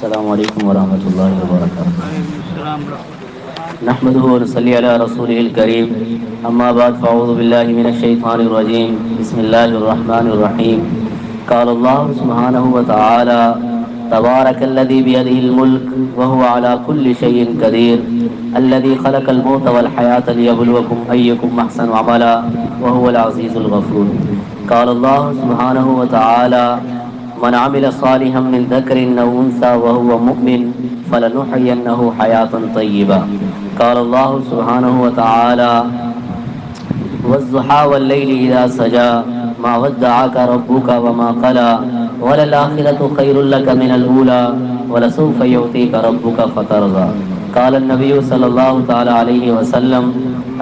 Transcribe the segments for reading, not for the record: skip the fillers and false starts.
السلام علیکم ورحمۃ اللہ وبرکاتہ۔ وعلیکم السلام ورحمۃ نحمده ونصلي على رسوله الكريم اما بعد فاعوذ بالله من الشيطان الرجيم بسم الله الرحمن الرحيم قال الله سبحانه وتعالى تبارك الذي بيده الملك وهو على كل شيء قدير الذي خلق الموت والحياة ليبلوكم أيكم أحسن عملا وهو العزيز الغفور قال الله سبحانه وتعالى من عمل صالحا من ذكر أو أنثى وهو مؤمن فلنحيينه حياة طيبة قال الله سبحانه وتعالى والضحى والليل إذا سجى ما ودعك ربك وما قلى وللآخرة خير لك من الأولى ولسوف يعطيك ربك فترضى قال النبي صلى الله تعالى عليه وسلم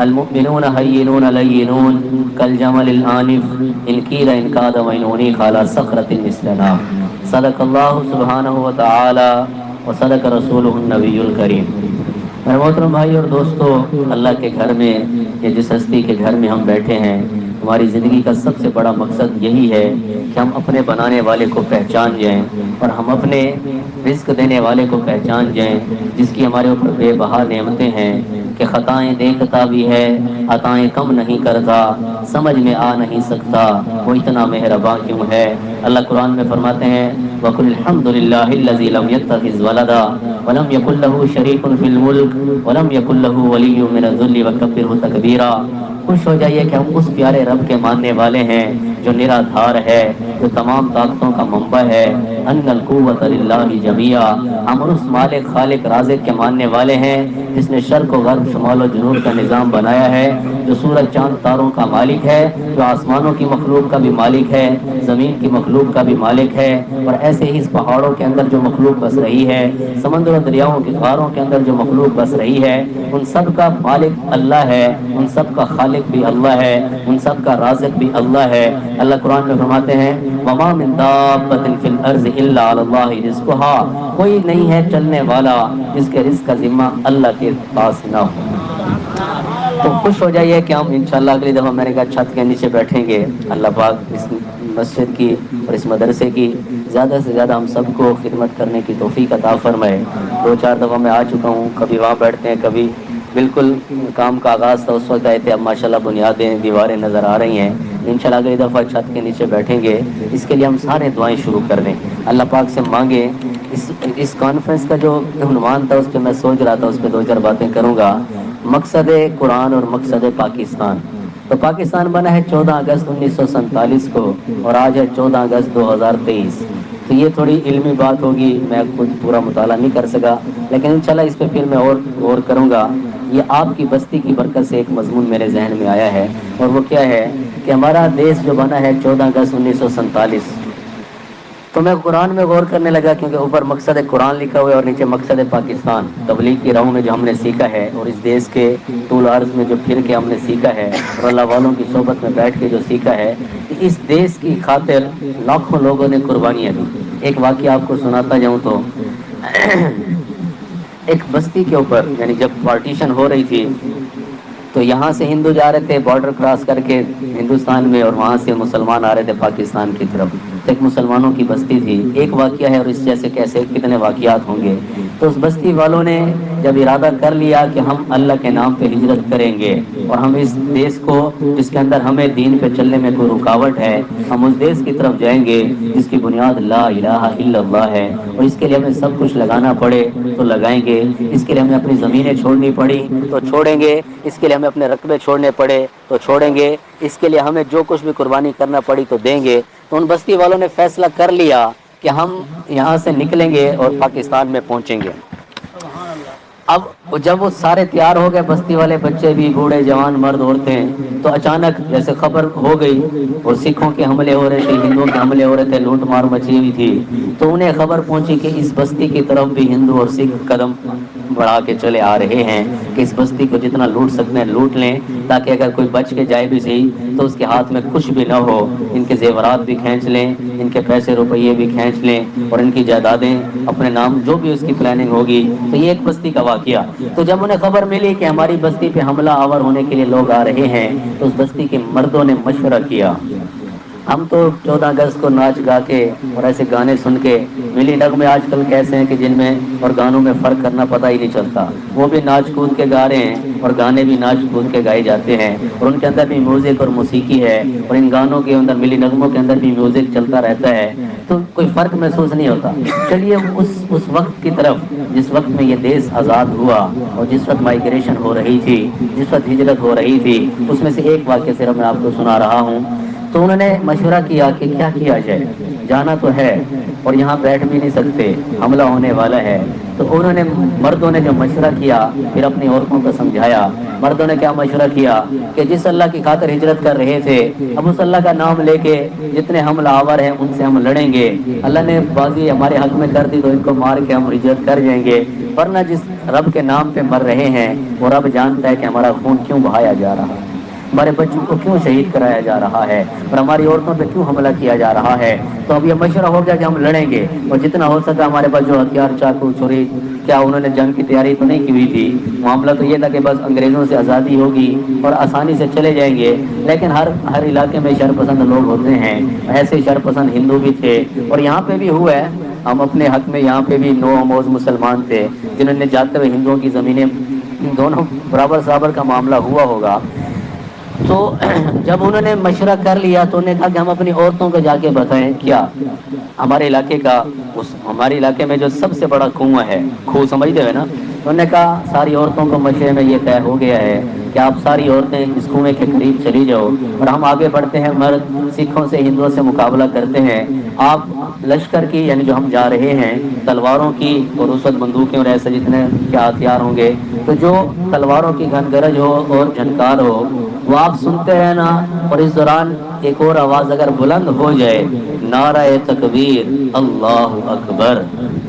المؤمنون هينون لينون كالجمل الآنف إن كيل إن كاد وإنوني على صخرة مثلنا صدق الله سبحانه وتعالى وصدق رسوله النبي الكريم۔ میرے محترم بھائی اور دوستو، اللہ کے گھر میں یا جس ہستی کے گھر میں ہم بیٹھے ہیں، ہماری زندگی کا سب سے بڑا مقصد یہی ہے کہ ہم اپنے بنانے والے کو پہچان جائیں اور ہم اپنے رزق دینے والے کو پہچان جائیں، جس کی ہمارے اوپر بے بہا نعمتیں ہیں کہ خطائیں دیکھتا بھی ہے، عطائیں کم نہیں کرتا، سمجھ میں آ نہیں سکتا وہ اتنا مہربان کیوں ہے۔ اللہ قرآن میں فرماتے ہیں وَقُلِ الْحَمْدُ لِلَّهِ الَّذِي لَمْ يَتَّخِذْ وَلَدًا وَلَمْ يَكُنْ لَهُ شَرِيكٌ فِي الْمُلْكِ وَلَمْ يَكُنْ لَهُ وَلِيٌّ مِّنَ الذُّلِّ وَكَبِّرْهُ تَكْبِيرًا۔ خوش ہو جائیے کہ ہم اس پیارے رب کے ماننے والے ہیں جو نرادھار ہے، جو تمام طاقتوں کا منبع ہے۔ ان القوت للہ جمیعا، ہم اس مالک خالق رازق کے ماننے والے ہیں جس نے شرق و غرب شمال و جنوب کا نظام بنایا ہے، جو سورج چاند تاروں کا مالک ہے، جو آسمانوں کی مخلوق کا بھی مالک ہے، زمین کی مخلوق کا بھی مالک ہے، اور ایسے ہی اس پہاڑوں کے اندر جو مخلوق بس رہی ہے، سمندر و دریاؤں کے غاروں کے اندر جو مخلوق بس رہی ہے، ان سب کا مالک اللہ ہے، ان سب کا خالق بھی اللہ ہے، ان سب کا رازق بھی اللہ ہے۔ اللہ قرآن میں فرماتے ہیں وَمَا مِن دَابَّةٍ فِي الْأَرْضِ إِلَّا عَلَى اللَّهِ رِزْقُهَا، کوئی نہیں ہے چلنے والا جس کے رزق کا ذمہ اللہ کے پاس نہ ہو۔ تو خوش ہو جائیے کہ ہم انشاءاللہ اگلی دفعہ میں نے کہا چھت کے نیچے بیٹھیں گے۔ اللہ پاک اس مسجد کی اور اس مدرسے کی زیادہ سے زیادہ ہم سب کو خدمت کرنے کی توفیق عطا فرمائے۔ 2-4 دفعہ میں آ چکا ہوں، کبھی وہاں بیٹھتے ہیں، کبھی بالکل کام کا آغاز تھا اس وقت آئے تھے، اب ماشاءاللہ بنیادیں دیواریں نظر آ رہی ہیں۔ انشاءاللہ اگلی دفعہ چھت کے نیچے بیٹھیں گے، اس کے لیے ہم سارے دعائیں شروع کر دیں، اللہ پاک سے مانگیں۔ اس کانفرنس کا جو عنوان تھا اس پہ میں سوچ رہا تھا، اس پہ 2-4 باتیں کروں گا، مقصد قرآن اور مقصد پاکستان۔ تو پاکستان بنا ہے 14 اگست 1947 کو اور آج ہے 14 اگست 2023۔ تو یہ تھوڑی علمی بات ہوگی، میں خود پورا مطالعہ نہیں کر سکا، لیکن انشاءاللہ اس پہ پھر میں اور کروں گا۔ یہ آپ کی بستی کی برکت سے ایک مضمون میرے ذہن میں آیا ہے، اور وہ کیا ہے کہ ہمارا دیش جو بنا ہے 14 اگست 1947، تو میں قرآن میں غور کرنے لگا کیونکہ اوپر مقصد قرآن لکھا ہوا ہے اور نیچے مقصد پاکستان۔ تبلیغ کی راہوں میں جو ہم نے سیکھا ہے اور اس دیش کے طول عرض میں جو پھر کے ہم نے سیکھا ہے اور اللہ والوں کی صحبت میں بیٹھ کے جو سیکھا ہے کہ اس دیش کی خاطر لاکھوں لوگوں نے قربانیاں دی۔ ایک واقعہ آپ کو سناتا جاؤں تو ایک بستی کے اوپر، یعنی جب پارٹیشن ہو رہی تھی تو یہاں سے ہندو جا رہے تھے بارڈر کراس کر کے ہندوستان میں، اور وہاں سے مسلمان آ رہے تھے پاکستان کی طرف۔ تو ایک مسلمانوں کی بستی تھی، ایک واقعہ ہے اور اس جیسے کیسے کتنے واقعات ہوں گے۔ تو اس بستی والوں نے جب ارادہ کر لیا کہ ہم اللہ کے نام پہ ہجرت کریں گے اور ہم اس دیش کو جس کے اندر ہمیں دین پہ چلنے میں کوئی رکاوٹ ہے، ہم اس دیش کی طرف جائیں گے جس کی بنیاد لا الہ الا اللہ ہے، اور اس کے لیے ہمیں سب کچھ لگانا پڑے تو لگائیں گے، اس کے لیے ہمیں اپنی زمینیں چھوڑنی پڑی تو چھوڑیں گے، اس کے لیے ہمیں اپنے رقبے چھوڑنے پڑے تو چھوڑیں گے، اس کے لیے ہمیں جو کچھ بھی قربانی کرنا پڑی تو دیں گے۔ تو ان بستی والوں نے فیصلہ کر لیا کہ ہم یہاں سے نکلیں گے اور پاکستان میں پہنچیں گے۔ اب جب وہ سارے تیار ہو گئے، بستی والے بچے بھی، بوڑھے جوان مرد عورتیں، تو اچانک جیسے خبر ہو گئی اور سکھوں کے حملے ہو رہے تھے، ہندوؤں کے حملے ہو رہے تھے، لوٹ مار مچی ہوئی تھی، تو انہیں خبر پہنچی کہ اس بستی کی طرف بھی ہندو اور سکھ قدم بڑھا کے چلے آ رہے ہیں کہ اس بستی کو جتنا لوٹ سکتے ہیں لوٹ لیں، تاکہ اگر کوئی بچ کے جائے بھی صحیح تو اس کے ہاتھ میں کچھ بھی نہ ہو، ان کے زیورات بھی کھینچ لیں، ان کے پیسے روپیے بھی کھینچ لیں، اور ان کی جائیدادیں اپنے نام، جو بھی اس کی پلاننگ ہوگی۔ تو یہ ایک بستی کا واقعہ۔ تو جب انہیں خبر ملی کہ ہماری بستی پہ حملہ آور ہونے کے لیے لوگ آ رہے ہیں، تو اس بستی کے مردوں نے مشورہ کیا ہم تو 14 اگست کو ناچ گا کے اور ایسے گانے سن کے، ملی نغمے آج کل کیسے ہیں کہ جن میں اور گانوں میں فرق کرنا پتہ ہی نہیں چلتا، وہ بھی ناچ کود کے گا رہے ہیں اور گانے بھی ناچ کود کے گائے جاتے ہیں، اور ان کے اندر بھی میوزک اور موسیقی ہے، اور ان گانوں کے اندر ملی نغموں کے اندر بھی میوزک چلتا رہتا ہے، تو کوئی فرق محسوس نہیں ہوتا۔ چلیے اس وقت کی طرف جس وقت میں یہ دیش آزاد ہوا اور جس وقت مائگریشن ہو رہی تھی، جس وقت ہجرت ہو رہی تھی، اس میں سے ایک واقعہ صرف میں آپ کو سنا رہا ہوں۔ تو انہوں نے مشورہ کیا کہ کیا کیا جائے، جانا تو ہے اور یہاں بیٹھ بھی نہیں سکتے، حملہ ہونے والا ہے۔ تو انہوں نے مردوں نے جو مشورہ کیا، پھر اپنی عورتوں کو سمجھایا۔ مردوں نے کیا مشورہ کیا کہ جس اللہ کی خاطر ہجرت کر رہے تھے، اب اس اللہ کا نام لے کے جتنے حملہ آور ہیں ان سے ہم لڑیں گے، اللہ نے بازی ہمارے حق میں کر دی تو ان کو مار کے ہم ہجرت کر جائیں گے، ورنہ جس رب کے نام پہ مر رہے ہیں وہ رب جانتا ہے کہ ہمارا خون کیوں بہایا جا رہا ہے، ہمارے بچوں کو کیوں شہید کرایا جا رہا ہے، اور ہماری عورتوں پہ کیوں حملہ کیا جا رہا ہے۔ تو اب یہ مشورہ ہو گیا کہ ہم لڑیں گے، اور جتنا ہو سکا ہمارے پاس جو ہتھیار، چاقو، چھری، کیا انہوں نے جنگ کی تیاری تو نہیں کی ہوئی تھی، معاملہ تو یہ تھا کہ بس انگریزوں سے آزادی ہوگی اور آسانی سے چلے جائیں گے۔ لیکن ہر علاقے میں شرپسند لوگ ہوتے ہیں، ایسے شرپسند ہندو بھی تھے، اور یہاں پہ بھی ہوا ہے، ہم اپنے حق میں یہاں پہ بھی نو آموز مسلمان تھے جنہوں نے جاتے ہوئے ہندوؤں کی زمینیں، دونوں برابر کا معاملہ ہوا ہوگا۔ تو جب انہوں نے مشورہ کر لیا تو انہوں نے کہا کہ ہم اپنی عورتوں کو جا کے بتائیں کیا ہمارے علاقے میں جو سب سے بڑا کنواں ہے، کھو سمجھتے ہوئے نا، انہوں نے کہا ساری عورتوں کو مشورے میں یہ طے ہو گیا ہے کہ آپ ساری عورتیں اس کنویں کے قریب چلی جاؤ، اور ہم آگے بڑھتے ہیں، مرد سکھوں سے ہندوؤں سے مقابلہ کرتے ہیں، آپ لشکر کی یعنی جو ہم جا رہے ہیں تلواروں کی اور اس وقت بندوقیں اور ایسے جتنے کیا ہتھیار ہوں گے، تو جو تلواروں کی گھن گرج ہو اور جھنکار ہو وہ آپ سنتے رہنا، اور اس دوران ایک اور آواز اگر بلند ہو جائے، نعرہ تکبیر اللہ اکبر،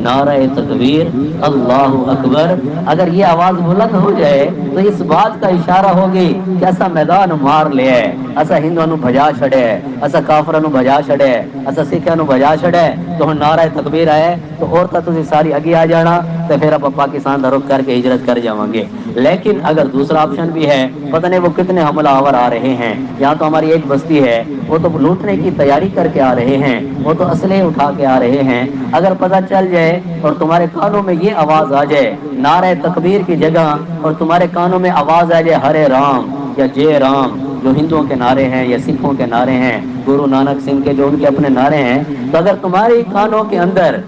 نعرہ تکبیر اللہ اکبر، اگر یہ آواز بلند ہو جائے تو اس بات کا اشارہ ہوگی کہ ایسا میدان مار لیا ہے، ایسا ہندوؤں نو بھجا چھڑے ہے، ایسا کافروں نو بھجا چھڑے ہے، ایسا سکھوں نو بھجا چھڑے ہے، تو ہن نعرہ تکبیر آئے تو عورتیں تسی ساری اگے آ جانا، تو پھر آپ پاکستان دا رخ کر کے ہجرت کر جاؤں گے۔ لیکن اگر دوسرا آپشن بھی ہے، پتہ نہیں وہ کتنے حملہ آور آ رہے ہیں، یہاں تو ہماری ایک بستی ہے، وہ تو لوٹنے کی تیاری کر کے آ رہے ہیں، وہ تو اسلحے اٹھا کے آ رہے ہیں، اگر پتہ چل جائے اور تمہارے کانوں میں یہ آواز آ جائے نعرہ تکبیر کی جگہ، اور تمہارے کانوں میں آواز آ جائے ہرے رام یا جے رام، جو ہندوؤں کے نعرے ہیں یا سکھوں کے نعرے ہیں، گرو نانک سنگھ کے جو ان کے اپنے نعرے ہیں، تو اگر تمہاری کانوں کے اندر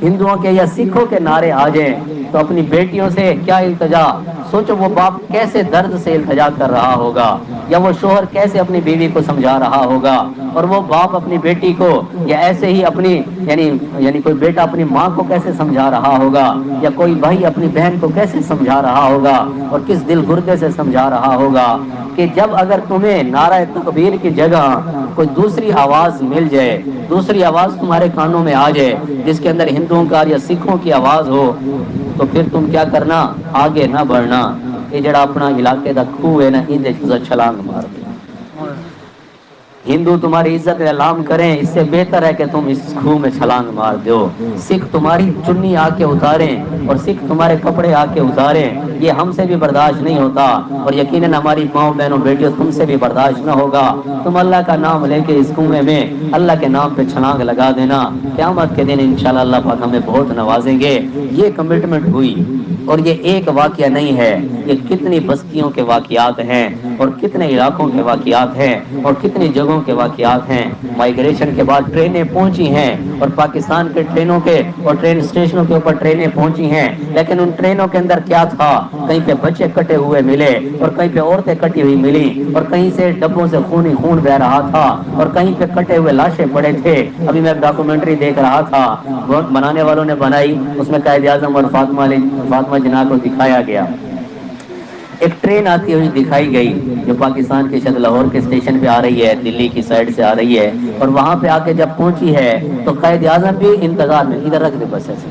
ہندوؤں کے یا سکھوں کے نعرے آ جائیں تو اپنی بیٹیوں سے کیا التجا، سوچو وہ باپ کیسے درد سے التجا کر رہا ہوگا، یا وہ شوہر کیسے اپنی بیوی کو سمجھا رہا ہوگا، اور وہ باپ اپنی بیٹی کو، یا ایسے ہی اپنی یعنی کوئی بیٹا اپنی ماں کو کیسے سمجھا رہا ہوگا، یا کوئی بھائی اپنی بہن کو کیسے سمجھا رہا ہوگا، اور کس دل گردے سے سمجھا رہا ہوگا، کہ جب اگر تمہیں نعرہ تکبیر کی جگہ کوئی دوسری آواز مل جائے، دوسری آواز تمہارے کانوں میں آ جائے جس کے اندر ہندوؤں کا یا سکھوں کی آواز ہو، تو پھر تم کیا کرنا، آگے نہ بڑھنا، یہ جڑا اپنا علاقے دا کھو ہے نا، اندر چھلانگ مار دو۔ ہندو تمہاری عزت اعلام کریں، اس سے بہتر ہے کہ تم اس کھو میں چھلانگ مار دو۔ سکھ تمہاری چنی آ کے اتاریں اور سکھ تمہارے کپڑے آ کے اتاریں، یہ ہم سے بھی برداشت نہیں ہوتا، اور یقیناً ہماری ماؤں بہنوں بیٹیوں تم سے بھی برداشت نہ ہوگا۔ تم اللہ کا نام لے کے اس کنویں میں اللہ کے نام پہ چھلانگ لگا دینا، قیامت کے دن انشاءاللہ اللہ پاک ہمیں بہت نوازیں گے۔ یہ کمٹمنٹ ہوئی، اور یہ ایک واقعہ نہیں ہے، یہ کتنی بستیوں کے واقعات ہیں، اور کتنے علاقوں کے واقعات ہیں، اور کتنی جگہوں کے واقعات ہیں۔ مائگریشن کے بعد ٹرینیں پہنچی ہیں، اور پاکستان کے ٹرینوں کے اور ٹرین اسٹیشنوں کے اوپر ٹرینیں پہنچی ہیں، لیکن ان ٹرینوں کے اندر کیا تھا، کہیں پہ بچے کٹے ہوئے ملے، اور کہیں پہ عورتیں کٹی ہوئی ملی، اور کہیں سے ڈبوں سے خون بہ رہا تھا، اور کہیں پہ کٹے ہوئے لاشیں پڑے تھے۔ ابھی میں ڈاکومنٹری دیکھ رہا تھا، بنانے والوں نے بنائی، اس میں قائد اعظم اور فاطمہ جناح کو دکھایا گیا۔ ایک ٹرین آتی ہوئی دکھائی گئی جو پاکستان کے شاید لاہور کے اسٹیشن پہ آ رہی ہے، دلی کی سائڈ سے آ رہی ہے، اور وہاں پہ آ کے جب پہنچی ہے تو قائد اعظم بھی انتظار میں، ادھر رکھ دے بس ایسے،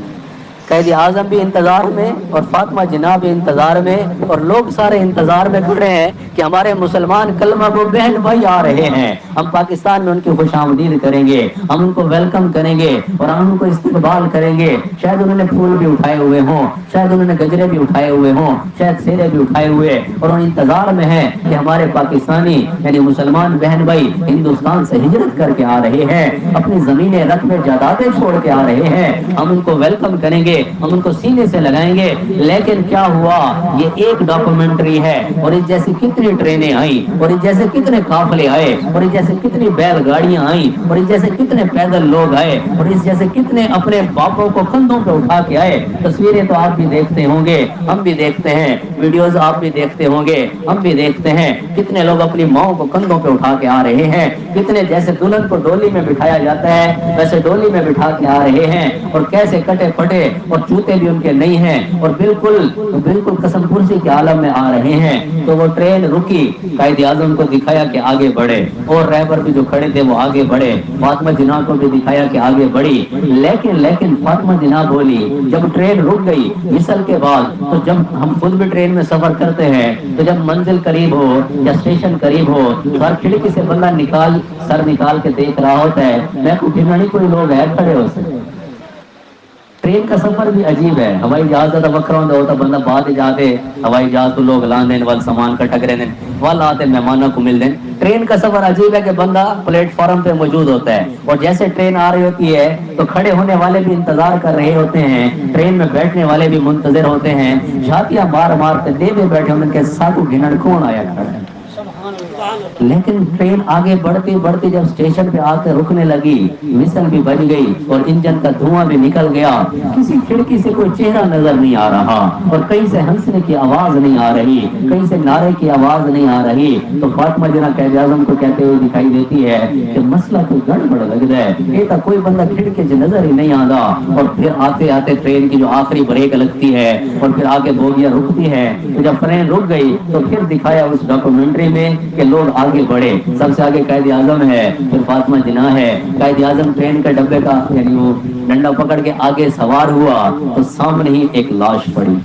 قائد اعظم بھی انتظار میں اور فاطمہ جناح بھی انتظار میں، اور لوگ سارے انتظار میں کھڑے ہیں کہ ہمارے مسلمان کلمہ گو بہن بھائی آ رہے ہیں، ہم پاکستان میں ان کی خوش آمدید کریں گے، ہم ان کو ویلکم کریں گے اور ہم ان کو استقبال کریں گے۔ شاید انہوں نے پھول بھی اٹھائے ہوئے ہوں، شاید انہوں نے گجرے بھی اٹھائے ہوئے ہوں، شاید سیرے بھی اٹھائے ہوئے، اور ان انتظار میں ہیں کہ ہمارے پاکستانی یعنی مسلمان بہن بھائی ہندوستان سے ہجرت کر کے آ رہے ہیں، اپنی زمینیں رقبے جائیدادیں چھوڑ کے آ رہے ہیں، ہم ان کو ویلکم کریں گے، ہم ان کو سینے سے لگائیں گے۔ لیکن کیا ہوا، یہ ایک ڈاکومنٹری ہے، اور اس جیسی کتنی ٹرینیں آئیں، اور اس جیسے کتنے قافلے آئے، اور اس جیسے کتنی بیل گاڑیاں آئیں، اور اس جیسے کتنے پیدل لوگ آئے، اور اس جیسے کتنے اپنے باپوں کو کندھوں پہ اٹھا کے آئے۔ تصویریں تو آپ بھی دیکھتے ہوں گے، ہم بھی دیکھتے ہیں، ویڈیوز آپ بھی دیکھتے ہوں گے، ہم بھی دیکھتے ہیں، کتنے لوگ اپنی ماؤں کو کندھوں پہ اٹھا کے آ رہے ہیں، کتنے جیسے دلہن کو ڈولی میں بٹھایا جاتا ہے ویسے ڈولی میں بٹھا کے آ رہے ہیں، اور کیسے کٹے پھٹے اور جوتے بھی ان کے نہیں ہیں، اور بالکل قسم پرسی کے عالم میں آ رہے ہیں۔ تو وہ ٹرین رکی، قائد اعظم کو دکھایا کہ آگے بڑھے، اور رہبر بھی جو کھڑے تھے وہ آگے بڑھے، فاطمہ جناح کو بھی دکھایا کہ آگے بڑھی، لیکن فاطمہ جناح بولی جب ٹرین رک گئی وصل کے بعد، تو جب ہم خود بھی ٹرین میں سفر کرتے ہیں تو جب منزل قریب ہو یا اسٹیشن قریب ہو تو ہر کھڑکی سے بندہ سر نکال کے دیکھ رہا ہوتا ہے، میں کوئی نہیں کوئی لوگ ہے کھڑے ہو سکتے۔ ٹرین کا سفر بھی عجیب ہے، ہوائی جہاز زیادہ وکرا ہوتا بندہ بعد جاتے ہوائی جہاز تو لوگ لان دین وال سامان کا ٹکرے دین وال آتے مہمانوں کو مل دیں۔ ٹرین کا سفر عجیب ہے کہ بندہ پلیٹ فارم پہ موجود ہوتا ہے، اور جیسے ٹرین آ رہی ہوتی ہے تو کھڑے ہونے والے بھی انتظار کر رہے ہوتے ہیں، ٹرین میں بیٹھنے والے بھی منتظر ہوتے ہیں، جھاتیاں مار کے دے بیٹھے ان کے ساتھ گھنڑ کون آیا کھڑا ہے۔ لیکن ٹرین آگے بڑھتی جب اسٹیشن پہ آ کے رکنے لگی، وسل بھی بج گئی اور انجن کا دھواں بھی نکل گیا، کسی کھڑکی سے کوئی چہرہ نظر نہیں آ رہا، اور کہیں سے ہنسنے کی آواز نہیں آ رہی، کہیں سے نعرے کی آواز نہیں آ رہی، تو فاطمہ جناح قائد اعظم کو کہتے ہوئے دکھائی دیتی ہے کہ مسئلہ تو گڑبڑ لگ رہا ہے، یہ تو کوئی بندہ کھڑکی سے نظر ہی نہیں آتا۔ اور پھر آتے ٹرین کی جو آخری بریک لگتی ہے اور پھر آگے بوگیاں رکتی ہے، تو جب ٹرین رک گئی تو پھر دکھایا اس ڈاکومنٹری میں کہ لوگ آگے بڑھے، سب سے آگے قائد اعظم ہے، پھر فاطمہ جناح ہے۔ قائد اعظم ٹرین کے ڈبے کا یعنی وہ ڈنڈا پکڑ کے آگے سوار ہوا تو سامنے ہی ایک لاش پڑی،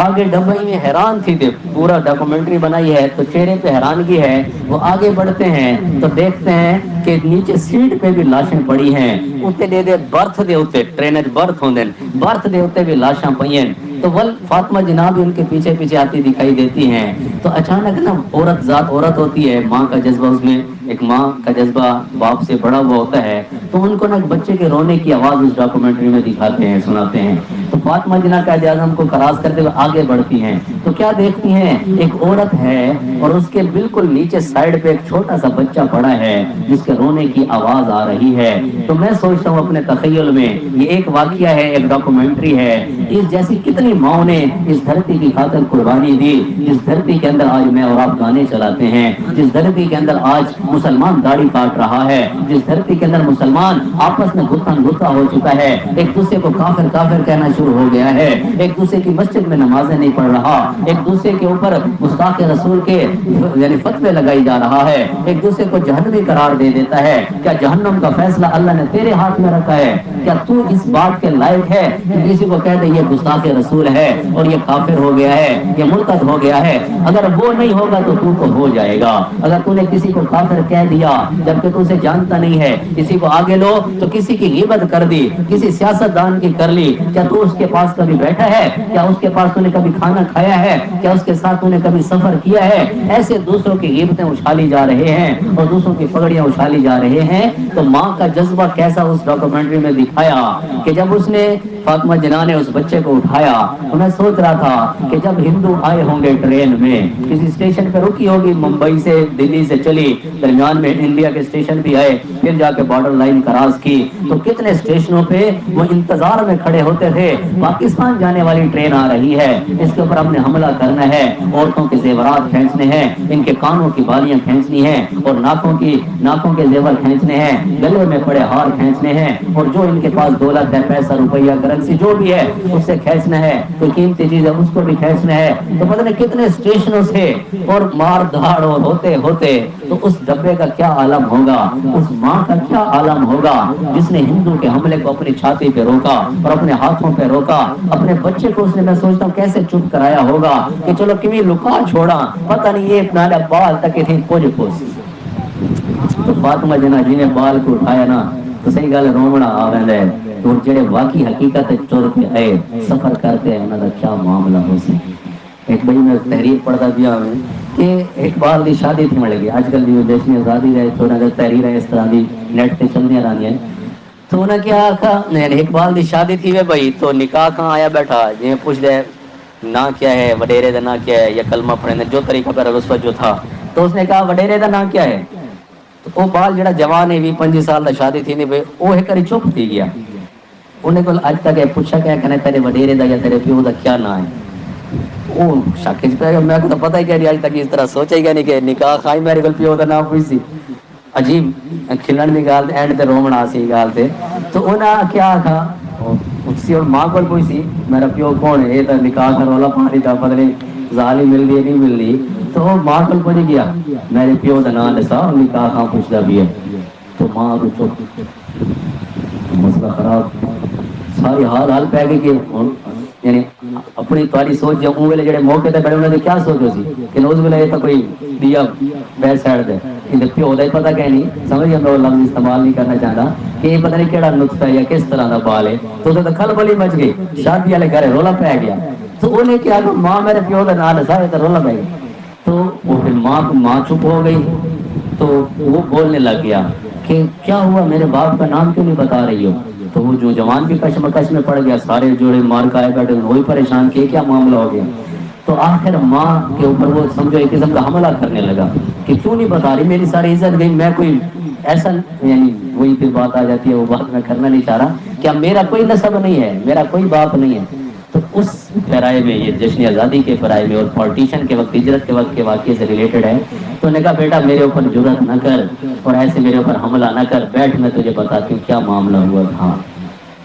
آگے ڈبے میں حیران تھی تھے، پورا ڈاکومنٹری بنائی ہے تو چہرے پہ حیرانگی ہے۔ وہ آگے بڑھتے ہیں تو دیکھتے ہیں کہ نیچے سیٹ پہ بھی لاشیں پڑی ہیں، اتنے دے برتھ دے اتنے ٹرین برتھ ہوندے برتھ دے اتنے بھی لاشاں پئی ہیں، تو ول فاطمہ جناح بھی ان کے پیچھے آتی دکھائی دیتی ہیں۔ تو اچانک نا عورت ہوتی ہے، ماں کا جذبہ اس میں ایک ماں کا جذبہ باپ سے بڑا ہوا ہوتا ہے، تو ان کو نا بچے کے رونے کی آواز اس ڈاکومنٹری میں دکھاتے ہیں، سناتے ہیں۔ تو فاطمہ جناح قائد اعظم کو خراج کرتے ہوئے آگے بڑھتی ہیں تو کیا دیکھتی ہیں، ایک عورت ہے اور اس کے بالکل نیچے سائڈ پہ ایک چھوٹا سا بچہ پڑا ہے جس کے رونے کی آواز آ رہی ہے۔ تو میں سوچتا ہوں اپنے تخیل میں یہ ایک واقعہ ہے، ایک ڈاکومنٹری ہے، اس جیسی کتنی ماں نے اس دھرتی کی خاطر قربانی دی، جس دھرتی کے اندر آج میں اور آپ گانے چلاتے ہیں، جس دھرتی کے اندر آج مسلمان داڑھی کاٹ رہا ہے، جس دھرتی کے اندر مسلمان آپس میں گتا ہو چکا ہے، ایک دوسرے کو کافر کہنا شروع ہو گیا ہے، ایک دوسرے کی مسجد میں نمازیں نہیں پڑھ رہا، ایک دوسرے کے اوپر گستاخ رسول کے یعنی فتوے لگائی جا رہا ہے، ایک دوسرے کو جہنمی قرار دے دیتا ہے۔ کیا جہنم کا فیصلہ اللہ نے تیرے ہاتھ میں رکھا ہے؟ کیا تو اس بات کے لائق ہے کہ کسی کو کہہ دے یہ گستاخ رسول ہے اور یہ کافر ہو گیا ہے، یہ مرتد ہو گیا ہے؟ اگر وہ نہیں ہوگا تو تو ہو جائے گا۔ اگر تو نے کسی کو کافر کہہ دیا جبکہ تو اسے جانتا نہیں ہے، کسی کو آگے لو تو کسی کی غیبت کر دی، کسی سیاستدان کی کر لی، کیا تو اس کے پاس کبھی بیٹھا ہے؟ کیا اس کے پاس تو نے کبھی کھانا کھایا ہے؟ کیا اس کے ساتھ تو نے کبھی سفر کیا ہے؟ ایسے دوسروں کی غیبتیں اچھالی جا رہے ہیں اور دوسروں کی پگڑیاں اچھالی جا رہے ہیں۔ تو ماں کا جذبہ کیسا اس ڈاکومنٹری میں دکھایا کہ جب اس نے فاطمہ جناح نے اس بچے کو اٹھایا تو میں سوچ رہا تھا کہ جب ہندو آئے ہوں گے ٹرین میں، کسی اسٹیشن پہ رکی ہوگی، ممبئی سے دلی سے چلی، درمیان میں انڈیا کے اسٹیشن بھی آئے، پھر جا کے بارڈر لائن کراس کی، تو کتنے اسٹیشنوں پہ وہ انتظار میں کھڑے ہوتے تھے، پاکستان جانے والی ٹرین آ رہی ہے، اس کے اوپر ہم نے حملہ کرنا ہے، عورتوں کے زیورات کھینچنے ہیں، ان کے کانوں کی بالیاں کھینچنی ہیں اور ناکوں کے زیور کھینچنے ہیں، گلے میں پڑے ہار کھینچنے ہیں، اور جو ان کے پاس دولت ہے، پیسہ روپیہ گلیکسی جو بھی ہے اس سے کھینچنا ہے، کوئی قیمتی چیز ہے اس کو بھی کھینچنا ہے، تو پتہ نہیں کتنے اسٹیشنوں سے اور مار دھاڑ اور ہوتے ہوتے تو اس ڈبے کا کیا عالم ہوگا، اس ماں کا کیا عالم ہوگا جس نے ہندو کے حملے کو اپنی چھاتی پہ روکا اور اپنے ہاتھوں پہ روکا، اپنے بچے کو اس نے، میں سوچتا ہوں کیسے چپ کرایا ہوگا کہ چلو کمی لکا چھوڑا، پتہ نہیں یہ نالا بال تک تھی پوج پوز۔ تو فاطمہ جنا جی نے بال کو اٹھایا نا تو صحیح گل رومنا آ رہا ہے، تو جڑے واقعی حقیقت چور کے آئے سفر کرتے ہیں انہوں کا کیا معاملہ ہو سی۔ ایک بھائی میں تحریر پڑھتا دیا ہوں کہ اقبال کی شادی تھی مل گئی، آج کل جو دیش آزادی رہے تو انہوں نے تحریر ہے اس طرح کی نیٹ پہ چلنے رہی ہیں، تو انہیں کیا آخا اقبال کی شادی تھی وے بھائی، تو نکاح کہاں آیا بیٹھا جی پوچھ دے نا کیا ہے وڈیرے کا نا کیا ہے یا کلمہ پڑھنے جو طریقہ پر اس وقت جو تھا، تو اس نے کہا وڈیرے کا نام کیا ہے، تو وہ بال جڑا جوان ہے 20-25 سال کا شادی تھی نہیں وہ ایک باری چپ تھی گیا، انہیں کو اج تک پوچھا کیا کہنا تیرے وڈیرے کا یا تیرے پیو کا کیا نام ہے، وہ شک چ پہ گیا، میں کو تو پتہ ہی کیا نہیں، اج تک اس طرح سوچا ہی گیا نہیں کہ نکاح کھائی میرے کو پیو کا نام پوچھ سی، عجیب کھلن کی گال اینڈ تے رومنا سی گال تے، تو انہاں کیا تھا اسی اور ماں کو پوچھ سی میرا پیو کون ہے، یہ تو نکاح کا رولا پانی کا پتہ نہیں زال ہی مل گئی نہیں مل رہی، تو وہ ماں کو پوچھ گیا میرے پیو کا نام دسا نکاح کہاں پوچھتا بھی ہے، تو ماں کو چپ، مسئلہ خراب، ساری حال حال پہ گئی کہ یعنی اپنی تاری سوچ جب ان ویلے جڑے موقع تے بڑے انہوں نے کیا سوچو سی کہ نوز ویلے یہ تو کوئی دیا بیک سائڈ دے کہ پیو دا ہی پتہ کہ نہیں سمجھ گیا، میں لفظ استعمال نہیں کرنا چاہتا کہ یہ پتہ نہیں کیڑا نطفہ ہے یا کس طرح دا بال ہے، تو کھل بلی مچ گئی، شادی والے گھر رولا پہ گیا، تو انہیں کیا کہ ماں میرے پیو کا نام دسا تو رولا پہ گیا، تو وہ پھر ماں چپ ہو گئی، تو وہ بولنے لگ گیا کہ کیا ہوا میرے باپ کا نام کیوں نہیں بتا رہی ہو، تو وہ جو جوان بھی کشمکش میں پڑ گیا، سارے جوڑے مار کا آئے بیٹھے وہی پریشان کیے کیا معاملہ ہو گیا، تو آخر ماں کے اوپر وہ سمجھو ایک قسم کا حملہ کرنے لگا کہ کیوں نہیں بتا رہی، میری ساری عزت گئی، میں کوئی ایسا یعنی وہی پھر بات آ جاتی ہے، وہ بات میں کرنا نہیں چاہ رہا، کیا میرا کوئی نسب نہیں ہے، میرا کوئی باپ نہیں ہے، تو اس پیرائے میں یہ جشن آزادی کے پیرائے میں اور پارٹیشن کے وقت ہجرت کے وقت کے واقعے سے ریلیٹڈ ہے، تو نے کہا بیٹا میرے اوپر جرات نہ کر اور ایسے میرے اوپر حملہ نہ کر، بیٹھ میں تجھے بتاتی ہوں کیا معاملہ ہوا تھا،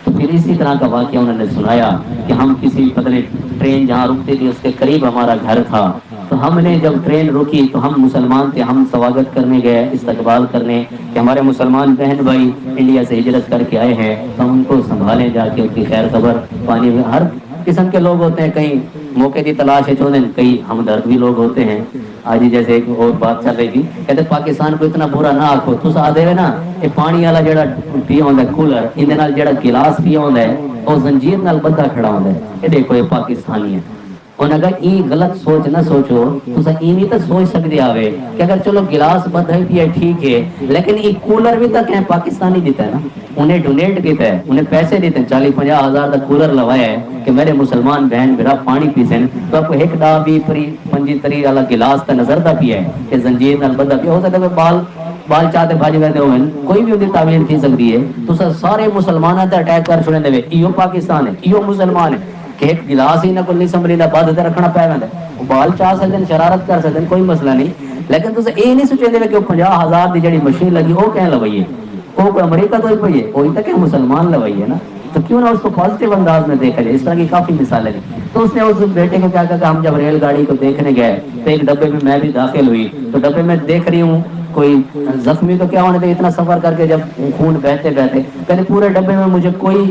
تو پھر اسی طرح کا واقعہ انہوں نے سنایا کہ ہم کسی بدلے ٹرین جہاں رکتی تھی اس کے قریب ہمارا گھر تھا، تو ہم نے جب ٹرین رکی تو ہم مسلمان تھے، ہم سواگت کرنے گئے استقبال کرنے کہ ہمارے مسلمان بہن بھائی انڈیا سے ہجرت کر کے آئے ہیں، تو ہم ان کو سنبھالیں جا کے ان کی خیر خبر پانی میں، ہر قسم کے لوگ ہوتے ہیں، کئی موقع کی تلاش ہے چوندے، کئی ہمدرد بھی لوگ ہوتے ہیں، آج ہی جیسے ایک اور بات چل رہی تھی کہتے پاکستان کو اتنا برا نہ آکھو، تس آدھے ہوئے نا یہ پانی والا جڑا پیا ہوتا ہے کولر اندے نال جڑا گلاس پیا ہوتا ہے وہ زنجیر نال بندہ کھڑا ہوتا ہے، یہ دیکھو یہ پاکستانی ہے، اور اگر یہ غلط سوچ نہ سوچو تو یہ نہیں تو سوچ سکتے آوے کہ اگر چلو گلاس بدھا ہی پیا ٹھیک ہے لیکن یہ کولر بھی تو کہیں پاکستانی دیتا ہے نا، انہیں ڈونیٹ کیتا ہے، انہیں پیسے دیتے ہیں، 40-50 ہزار کا کولر لوایا ہے کہ میرے مسلمان بہن میرا پانی پیسن، تو آپ کو ایک ڈا بھی پری پنجی تری والا گلاس کا نظر دا پیا ہے کہ زنجیر نال بدھا پیا ہو سکتا ہے، بال چاہتے بھاج گئے ہوئے کوئی بھی ان کی تعبیر تھی سکتی ہے، تو سارے مسلمانوں تے اٹیک کر چھوڑے دے ایو پاکستان ہے ایو مسلمان ہے کہ ایک گلاس ہی نہ کوئی سنبھلی دا بعد تے رکھنا پے ویندا وہ بال چاہ سکتے ہیں شرارت کر سکتے ہیں کوئی مسئلہ نہیں، لیکن تسے یہ نہیں سوچے دے کہ 50,000 دی جڑی مشین لگی وہ کہیں لوائیے، وہ کوئی امریکہ تو ہی پئی ہے وہی تک کہ مسلمان لوائیے نا، تو کیوں نہ اس کو پازیٹیو انداز میں دیکھا جائے، اس طرح کی کافی مثالیں ہیں، تو اس نے اس بیٹے کو کیا کہا، ہم جب ریل گاڑی کو دیکھنے گئے تو ایک ڈبے میں بھی داخل ہوئی، تو ڈبے میں دیکھ رہی ہوں کوئی زخمی تو کیا ہونے تھے، اتنا سفر کر کے جب خون بہتے بہتے پہلے پورے ڈبے میں مجھے کوئی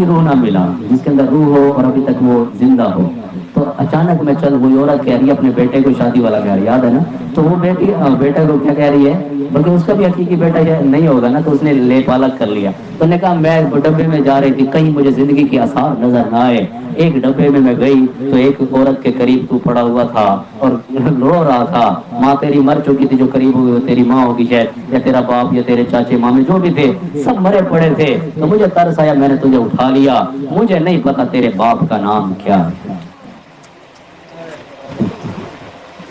روح نہ ملا جس کے اندر روح ہو اور ابھی تک وہ زندہ ہو، تو اچانک میں چل وہی عورت کہہ رہی ہے اپنے بیٹے کو، شادی والا گھر یاد ہے نا، تو وہ بیٹا کو کیا کہہ رہی ہے، بلکہ اس کا بھی حقیقی بیٹا نہیں ہوگا نا، تو اس نے لے پالک کر لیا، تو نے کہا میں ڈبے میں جا رہی تھی کہیں مجھے زندگی کے آثار نظر نہ آئے، ایک ڈبے میں گئی تو ایک عورت کے قریب تو پڑا ہوا تھا اور رو رہا تھا، ماں تیری مر چکی تھی جو قریب ہوئی تیری ماں ہوگی شاید یا تیرا باپ یا تیرے چاچے مامے جو بھی تھے سب مرے پڑے تھے، تو مجھے ترس آیا میں نے تجھے اٹھا لیا، مجھے نہیں پتا تیرے باپ کا نام کیا ہے،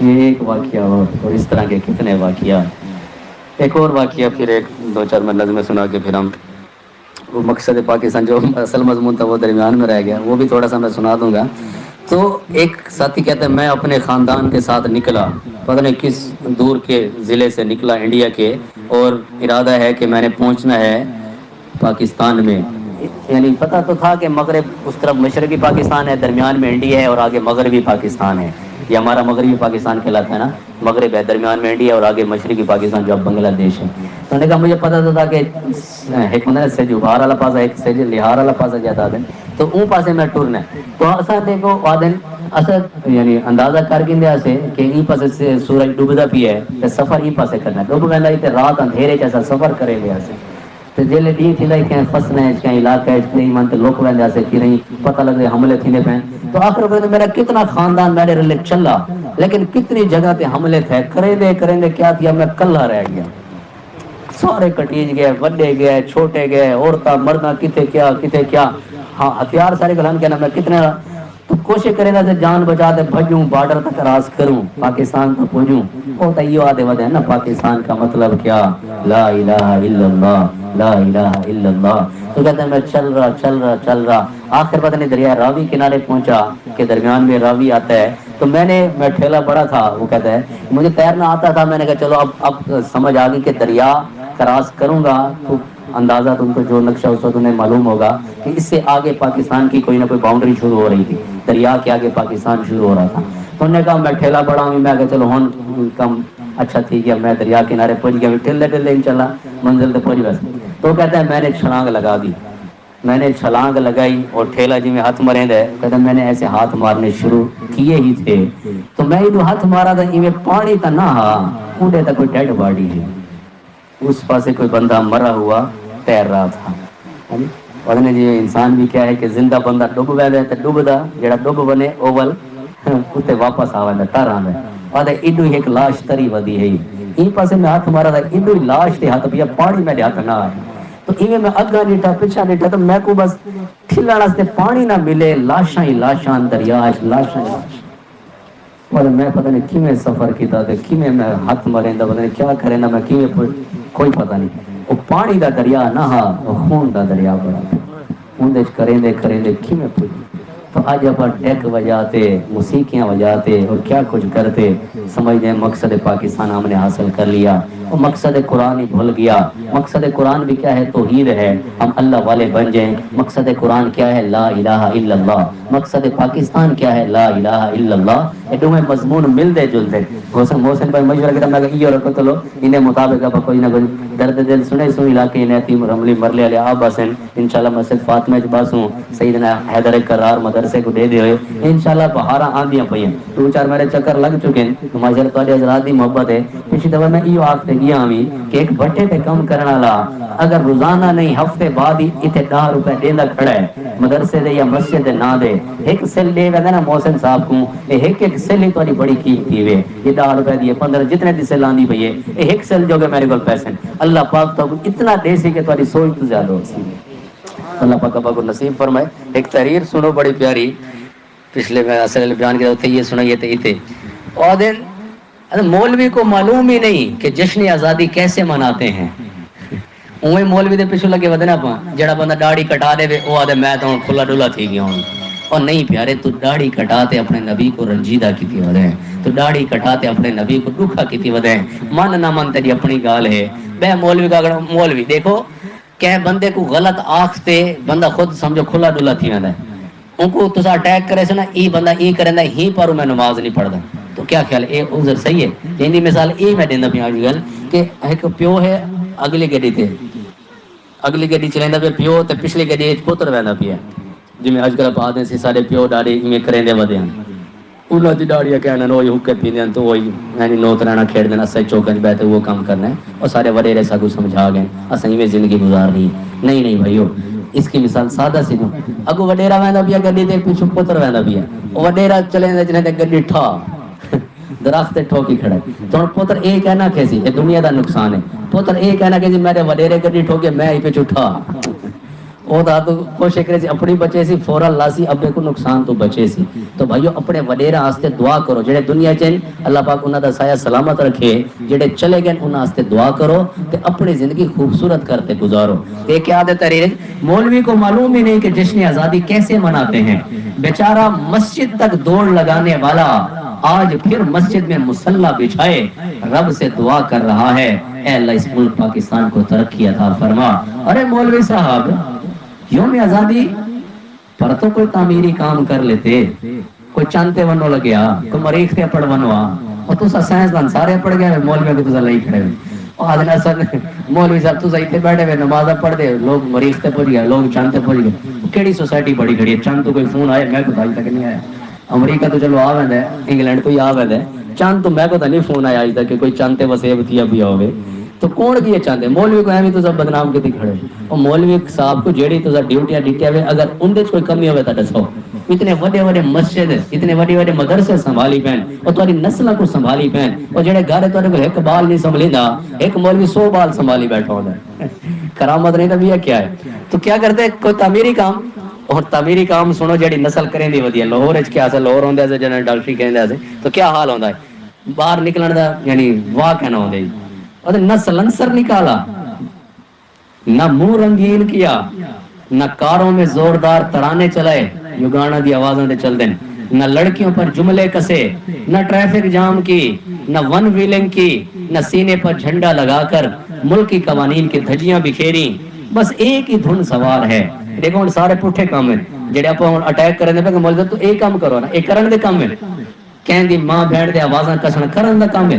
ایک واقعہ اور اس طرح کے کتنے واقعہ، ایک اور واقعہ پھر ایک دو چار میں نظمیں سنا کے پھر ہم وہ مقصد پاکستان جو اصل مضمون تھا وہ درمیان میں رہ گیا وہ بھی تھوڑا سا میں سنا دوں گا، تو ایک ساتھی کہتے ہیں میں اپنے خاندان کے ساتھ نکلا، پتہ نہیں کس دور کے ضلع سے نکلا انڈیا کے، اور ارادہ ہے کہ میں نے پہنچنا ہے پاکستان میں، یعنی پتہ تو تھا کہ مغرب اس طرف مشرقی پاکستان ہے، درمیان میں انڈیا ہے اور آگے مغربی پاکستان ہے. یہ ہمارا مغربی پاکستان کہلاتا ہے نا، مغرب ہے، درمیان میں انڈیا اور آگے مشرقی پاکستان جو اب بنگلہ دیش ہے. تو نے کہا مجھے پتہ تو تھا کہ ایک بندہ سے جو باہر والا پاسا ایک سے لہار والا پاسا جاتا ہے تو اون پاسے میں ٹرنا ہے. تو اسا دیکھو آدن اسا یعنی اندازہ کر کے اندیا سے کہ ای پاسے سے سورج ڈوبدا پی ہے تے سفر ای پاسے کرنا ڈوب ویندا تے رات اندھیرے جیسا سفر کرے لیا سے. تے جیلے ڈی تھیندا کہ فسنا ہے کہ علاقہ ہے نہیں من تے لوک ویندا سے کہ نہیں پتہ لگے حملے تھیندے پے. تو آخر میں میرا کتنا خاندان میرے رلے چلا، لیکن کتنی جگہ تے حملے تھے کریں دے کیا کیا میں کلا رہ گیا. سارے کٹیج گئے، بڑے گئے، چھوٹے گئے، عورتاں مرداں کتے کیا ہاں ہتھیار سارے گلان کہنا میں کتنے. تو کوشش کرے گا کہ جان بچا دے بھجوں بارڈر تک راز کروں پاکستان تک پہنچوں. وہ تو یہ آدھے ودے نا پاکستان کا مطلب کیا، لا الہ الا اللہ، لا الہ الا اللہ. تو کہتے ہیں میں چل رہا آخر پتہ نہیں دریا راوی کنارے پہنچا کہ درمیان میں راوی آتا ہے. تو میں ٹھیلا بڑا تھا، وہ کہتا ہے مجھے تیرنا آتا تھا. میں نے کہا چلو اب سمجھ آ گئی کہ دریا کراس کروں گا تو اندازہ تم کو جو نقشہ اس وقت انہیں معلوم ہوگا کہ اس سے آگے پاکستان کی کوئی نہ کوئی باؤنڈری شروع ہو رہی تھی، دریا کے آگے پاکستان شروع ہو رہا تھا. تو انہوں نے کہا میں ٹھیلا بڑا ہوں. میں کہا چلو ہون کم اچھا ٹھیک ہے میں دریا کنارے پہنچ گیا. ٹھلے انشاءاللہ منزل تک پہنچ ویسے. تو کہتا ہے میں نے چھلانگ لگا دی. میں نے چھلانگ لگائی اور ٹھیلا جی میں ہاتھ مرے دے. کہتا میں نے ایسے ہاتھ مارنے شروع کیے ہی تھے تو میں جو ہاتھ مارا تھا یہ پانی تا نہ ہا اونڈے تک کوئی ڈیڈ باڈی ہے. اس پاسے کوئی بندہ مرا ہوا تیر رہا تھا. اور جی انسان بھی کیا ہے کہ زندہ بندہ ڈب ویندے تے ڈبدا جڑا ڈب بنے اوول اتے واپس آوندا تر آندا. اور ایڈو ایک لاش تری ودی ہے. ای پاسے میں ہاتھ مارا تھا ایڈو لاش تے ہاتھ پیا پانی میں ہاتھ نہ آیا. تو ایویں میں اگا نیٹا پیچھا نیٹا تو میں کو بس کھلن واسطے پانی نہ ملے، لاشاں ہی لاشاں دریا لاشاں. اور میں پتہ نہیں کیویں سفر کیتا تے کیویں میں ہاتھ مریندا پتہ نہیں کیا کریندا میں کیویں کوئی پتہ نہیں. وہ پانی دا دریا نہ ہا وہ خون دا دریا بڑا اندے کریندے کیویں پوچھ. تو آج اپن ٹیک وجاتے موسیقیاں وجاتے اور کیا کچھ کرتے سمجھتے مقصد پاکستان ہم نے حاصل کر لیا. اور مقصد قرآن ہی بھول گیا. مقصد قرآن بھی کیا ہے توحید ہے، ہم اللہ والے بن جائیں. مقصد قرآن کیا ہے لا الہ الا اللہ. مقصد پاکستان کیا ہے لا الہ الا اللہ. یہ دونوں مضمون ملتے جلتے. محسن بھائی مشورہ کرتا میں کہ یہ رکھو چلو انہیں مطابق اب کوئی نہ کوئی درد دل سنے سو علاقے نے تیم رملی مرلے والے آپ بسن انشاءاللہ مسجد فاطمہ چ باسوں سیدنا حیدر قرار مدرسے کو دے دے ہوئے انشاءاللہ بہاراں آندیاں پئیں. دو چار میرے چکر لگ چکے ہیں تو ماشاءاللہ تواڈے حضرات دی محبت ہے. پچھلی دفعہ میں یہ آکھ تے گیا ہوں کہ ایک بٹے تے کم کرن والا اگر روزانہ نہیں ہفتے بعد ہی ایتھے 10 روپے دیندا کھڑا ہے مدرسے دے یا مسجد دے نا دے ایک سیل دے ویندا نا محسن صاحب کو ایک سیل ہی تواڈی بڑی قیمتی ہے. یہ 10 روپے دی 15 جتنے دی سیل آندی پئی ہے ایک سیل جو کہ میرے کول پیسے اللہ پاک تو اتنا دے سی کہ تواڈی سوچ تو زیادہ ہو سی. اللہ پاک کو نصیب فرمائے. ایک تحریر سنو بڑی پیاری پچھلے میں اصل بیان کیا تھا یہ سنائیے تھے ایتے اور دن مولوی کو معلوم ہی نہیں کہ جشن آزادی کیسے مناتے ہیں. اوے مولوی دے پیچھے لگے ودنا پا جڑا بندہ داڑھی کٹا دے او آدے میں تو کھلا ڈولا تھی گیا ہوں. اور نہیں پیارے تو داڑھی کٹاتے اپنے نبی کو رنجیدہ کیتی ودے تو داڑھی کٹاتے اپنے نبی کو دکھا کیتی ودے. من نہ من تیری اپنی گال ہے. بے مولوی کا مولوی دیکھو کہ بندے کو غلط آختے بندہ خود سمجھو کھلا ڈولا تھی ویندا ہے. ان کو تسا اٹیک کرے سے نا ای بندہ ای کرندا ہی پر میں نماز نہیں پڑھدا. تو کیا خیال اے عذر صحیح ہے. یعنی مثال ای میں دیندا پیا گل کہ ایک پیو ہے اگلی گڈی تے اگلی گڈی چلیندا پیا پیو تے پچھلی گڈی وچ پتر ویندا پیا جی میں اج کل پا دے سی سارے پیو ڈاڑی ایویں کریندے ودے ہیں. انہاں دی ڈاڑیاں کہنا نو حکے پیندے تو وہی یعنی نوت رہنا کھیڑ دینا سچ چوکن بیٹھے وہ کام کرنا ہے. اور سارے وڈیرے ساگو سمجھا گئے اساں ایویں زندگی گزارنی نہیں بھائیو. اس کی مثال سادہ سی اگو وڈیرا ویندا پیا گڈی دے پیچھے پتر ویندا پیا وڈیرا چلے جنے تے گڈی ٹھا درخت ٹھوکی کھڑا تو پتر اے کہنا کہ سی یہ دنیا دا نقصان ہے. پتر اے کہنا کہ جی میرے وڈیرے گڈی ٹھوکے میں ہی پیچھے ٹھا او دا تو کوشش کرے سی اپنی بچے سی فوراً لاسی ابے کو نقصان تو بچے سی. تو بھائیو اپنے وڈیرا واسطے دعا کرو جڑے دنیا چ اللہ پاک انہاں دا سایہ سلامت رکھے. جڑے چلے گئے انہاں واسطے دعا کرو تے اپنی زندگی خوبصورت کرتے گزارو. تے کیا دے تحریر مولوی کو معلوم ہی نہیں کہ جشن آزادی کیسے مناتے ہیں. بیچارہ مسجد تک دوڑ لگانے والا آج پھر مسجد میں مصلی بچھائے رب سے دعا کر رہا ہے اے اللہ اس ملک پاکستان کو ترقی عطا فرما. ارے مولوی صاحب یوم آزادی پر تو کوئی تعمیری کام کر لیتے، کوئی چانتے ونو لگیا، کوئی مریخ تے پڑ ونوا، اور تو سائنسدان سارے پڑھ گئے، مولوی کو تو لئی کھڑے ہوئے، آدھنا سر مولوی صاحب تو اتنے بیٹھے ہوئے نماز پڑھ دے، لوگ مریخ تے پہنچ گئے، لوگ چاند تے پہنچ گئے، کیڑی سوسائٹی بڑی کھڑی ہے؟ چاند تو کوئی فون آئے میں کو آج تک نہیں آیا، امریکہ تو چلو آ ویندا ہے، انگلینڈ تو آ ویندا ہے، چاند تو میں کو نہیں فون آیا آج تک کہ کوئی چاند تے وسیب تھی ابھی ہوے، تو کون کی چاہتے مولوی کو ایویں تو سب بدنام کیتی کھڑے، اور مولوی صاحب کو جیڑی تو ڈیوٹیاں ڈٹیا ہوئے، اگر ان دے کوئی کمی ہوئے تو دسو، اتنے وڈے وڈے مسجد، اتنے وڈے وڈے مدرسے سنبھالی پین، اور تاری نسلوں کو سنبھالی پین، اور جڑے گھر تارے کو ایک بال نہیں سنبھلیدا، ایک مولوی 100 بال سنبھالی بیٹھا ہوتا ہے، کرامت نہیں تو بھی کیا ہے؟ تو کیا کرتے کوئی تعمیری کام، اور تعمیری کام سنو جڑی نسل کریں دی ودی ہے، لاہور وچ کیا ہے، لاہور ہوندا ہے جنرل ڈاکٹری کہندے ہیں، تو کیا حال ہوندا ہے باہر نکلن دا، یعنی واہ کہنا ہوندا ہے، اور نسل انصر نکالا، نہ منہ رنگین کیا، نہ کاروں میں زوردار ترانے چلائے جو گانا دی آوازوں دے چل دیں، نہ لڑکیوں پر جملے کسے، نہ ٹریفک جام کی، نہ ون ویلنگ کی، نہ سینے پر جھنڈا لگا کر ملکی قوانین کی دھجیاں بکھیری، بس ایک ہی دھن سوار ہے۔ دیکھو ہن سارے پٹھے کام ہیں جڑے آپ اٹیک کرنے پہ مول تو ایک کام کرو نا، ایک کرن دے کام ہے، کہن دی ماں بہن دے آوازاں کسن کرن دا کام ہے،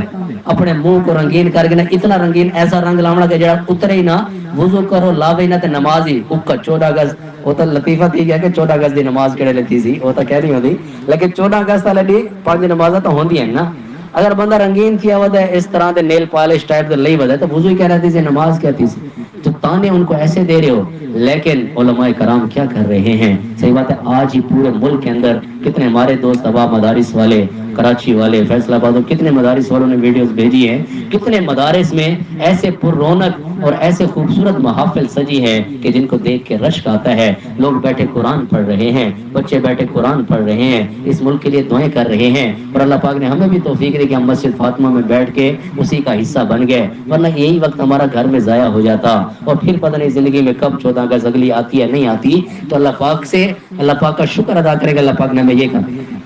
اپنے منہ کو رنگین کر کے نا، اتنا رنگین ایسا رنگ لاونا کہ جڑا اترے ہی نہ، وضو کرو لاوے نہ تے نماز ہی اکا 14 گز، وہ تو لطیفہ تھی گیا کہ 14 گز دی نماز کیڑے لیتی سی، وہ تو کہہ نہیں ہوندی، لیکن 14 گز تالے دی 5 نمازاں تو ہوندی ہیں نا، اگر بندہ رنگین کیا ودا ہے اس طرح دے نیل پالش ٹائپ دے لئی ودا ہے تو وضو ہی کہہ رہتی سی، نماز کہتی سی، تو تانے ان کو ایسے دے رہے ہو، لیکن علماء کرام کیا کر رہے ہیں؟ صحیح بات ہے، آج ہی پورے ملک کے اندر کتنے ہمارے دوست ابا مدارس والے، کراچی والے، فیصل آباد، کتنے مدارس والوں نے ویڈیوز بھیجی ہیں، کتنے مدارس میں ایسے پر رونق اور ایسے خوبصورت محافل سجی ہیں کہ جن کو دیکھ کے رشک آتا ہے، لوگ بیٹھے قرآن پڑھ رہے ہیں، بچے بیٹھے قرآن پڑھ رہے ہیں، اس ملک کے لیے دعائیں کر رہے ہیں، اور اللہ پاک نے ہمیں بھی توفیق دی کہ ہم مسجد فاطمہ میں بیٹھ کے اسی کا حصہ بن گئے، ورنہ یہی وقت ہمارا گھر میں ضائع ہو جاتا، اور پھر پتہ نہیں زندگی میں کب 14 اگست اگلی آتی ہے نہیں آتی، تو اللہ پاک سے اللہ پاک کا شکر ادا کرے گا، اللہ پاک نے ہمیں یہ کہا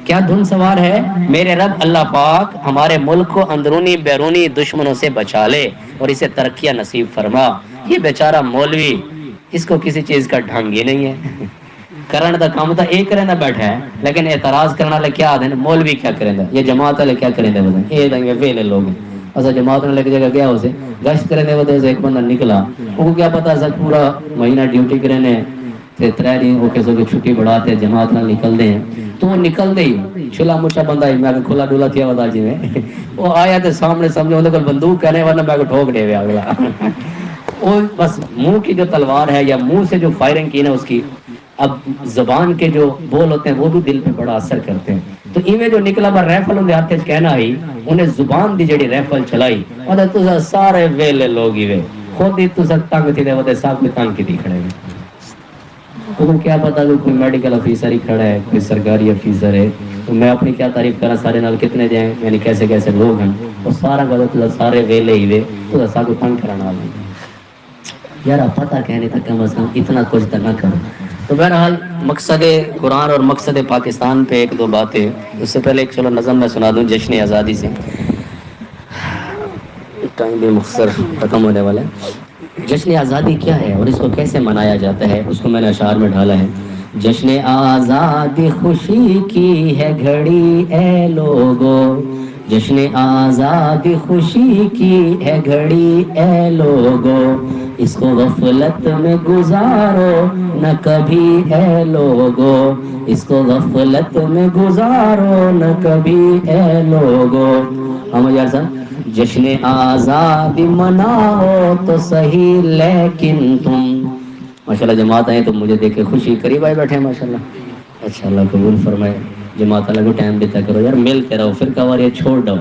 کیا دھن سوار ہے، میرے رب اللہ پاک ہمارے ملک کو اندرونی بیرونی دشمنوں سے بچا لے اور اسے ترقیاں نصیب فرما۔ یہ بیچارہ مولوی، اس کو کسی چیز کا ڈھنگ ہی نہیں ہے، کرن دا کام تو ایک کرنا بیٹھا ہے، لیکن اعتراض کرنے والے کیا آدھے مولوی کیا کریں گے، یہ جماعت والے کیا کریں گے، یہ دیں گے ویلے لوگ ہیں، ایسا جماعت نے لے کے جگہ گیا اسے گشت کرنے وجہ سے ایک بندہ نکلا، ان کو کیا پتا سر پورا مہینہ ڈیوٹی کرنے تے 3 دن وہ کیسے چھٹی بڑھاتے جماعت نہ نکلتے ہیں، تو وہ نکلتے ہی چھلا مچا بندہ ہی میں کھلا ڈولا تھیا بتا جی میں وہ آیا تو سامنے سمجھو اندر بندوق کہنے ورنہ میں کو ٹھوک دے گیا اگلا وہ بس منہ کی جو تلوار ہے یا منہ سے جو فائرنگ کی نا اس کی، اب زبان کے جو بول ہوتے ہیں وہ بھی دل پہ بڑا اثر کرتے ہیں، تو ایویں جو نکلا بار ریفل ان ہاتھ کہنا ہی انہیں زبان دی جڑی ریفل چلائی اور تو سارے ویلے لوگ ہی وے خود ہی تو تنگ تھی دے سب کو تنگ کی کھڑے ہوئے، تو کیا پتا کہ کوئی میڈیکل افیسر ہی کھڑا ہے، کوئی سرکاری افیسر ہے، تو میں اپنی کیا تعریف کرا، سارے نال کتنے جائیں یعنی کیسے کیسے لوگ ہیں، اور سارا غلط سارے ویلے ہی وے تو سب کو تنگ کرانا والے یار پتہ کہنے تک کم از کم اتنا کچھ تو نہ کرو۔ تو بہرحال مقصد قرآن اور مقصد پاکستان پہ ایک دو باتیں، اس سے پہلے ایک چلو نظم میں سنا دوں جشن آزادی سے، ٹائم بھی مختصر ختم ہونے والا ہے۔ جشن آزادی کیا ہے اور اس کو کیسے منایا جاتا ہے، اس کو میں نے اشعار میں ڈھالا ہے۔ جشن آزادی خوشی کی ہے گھڑی اے لوگو، جشن آزادی خوشی کی ہے گھڑی اے لوگو، اس کو غفلت میں گزارو نہ کبھی اے لوگو، اس کو غفلت میں گزارو نہ کبھی اے لوگو۔ ہم یار صاحب جشن آزادی مناؤ تو صحیح لیکن تم، ماشاءاللہ جماعت آئے تو مجھے دیکھ کے خوشی، قریب آئے بیٹھے ہیں ماشاءاللہ، اچھا اللہ قبول فرمائے، جماعت اللہ کو ٹائم دیتا کرو یار، ملتے رہو، فرقہ واریاں چھوڑ دو،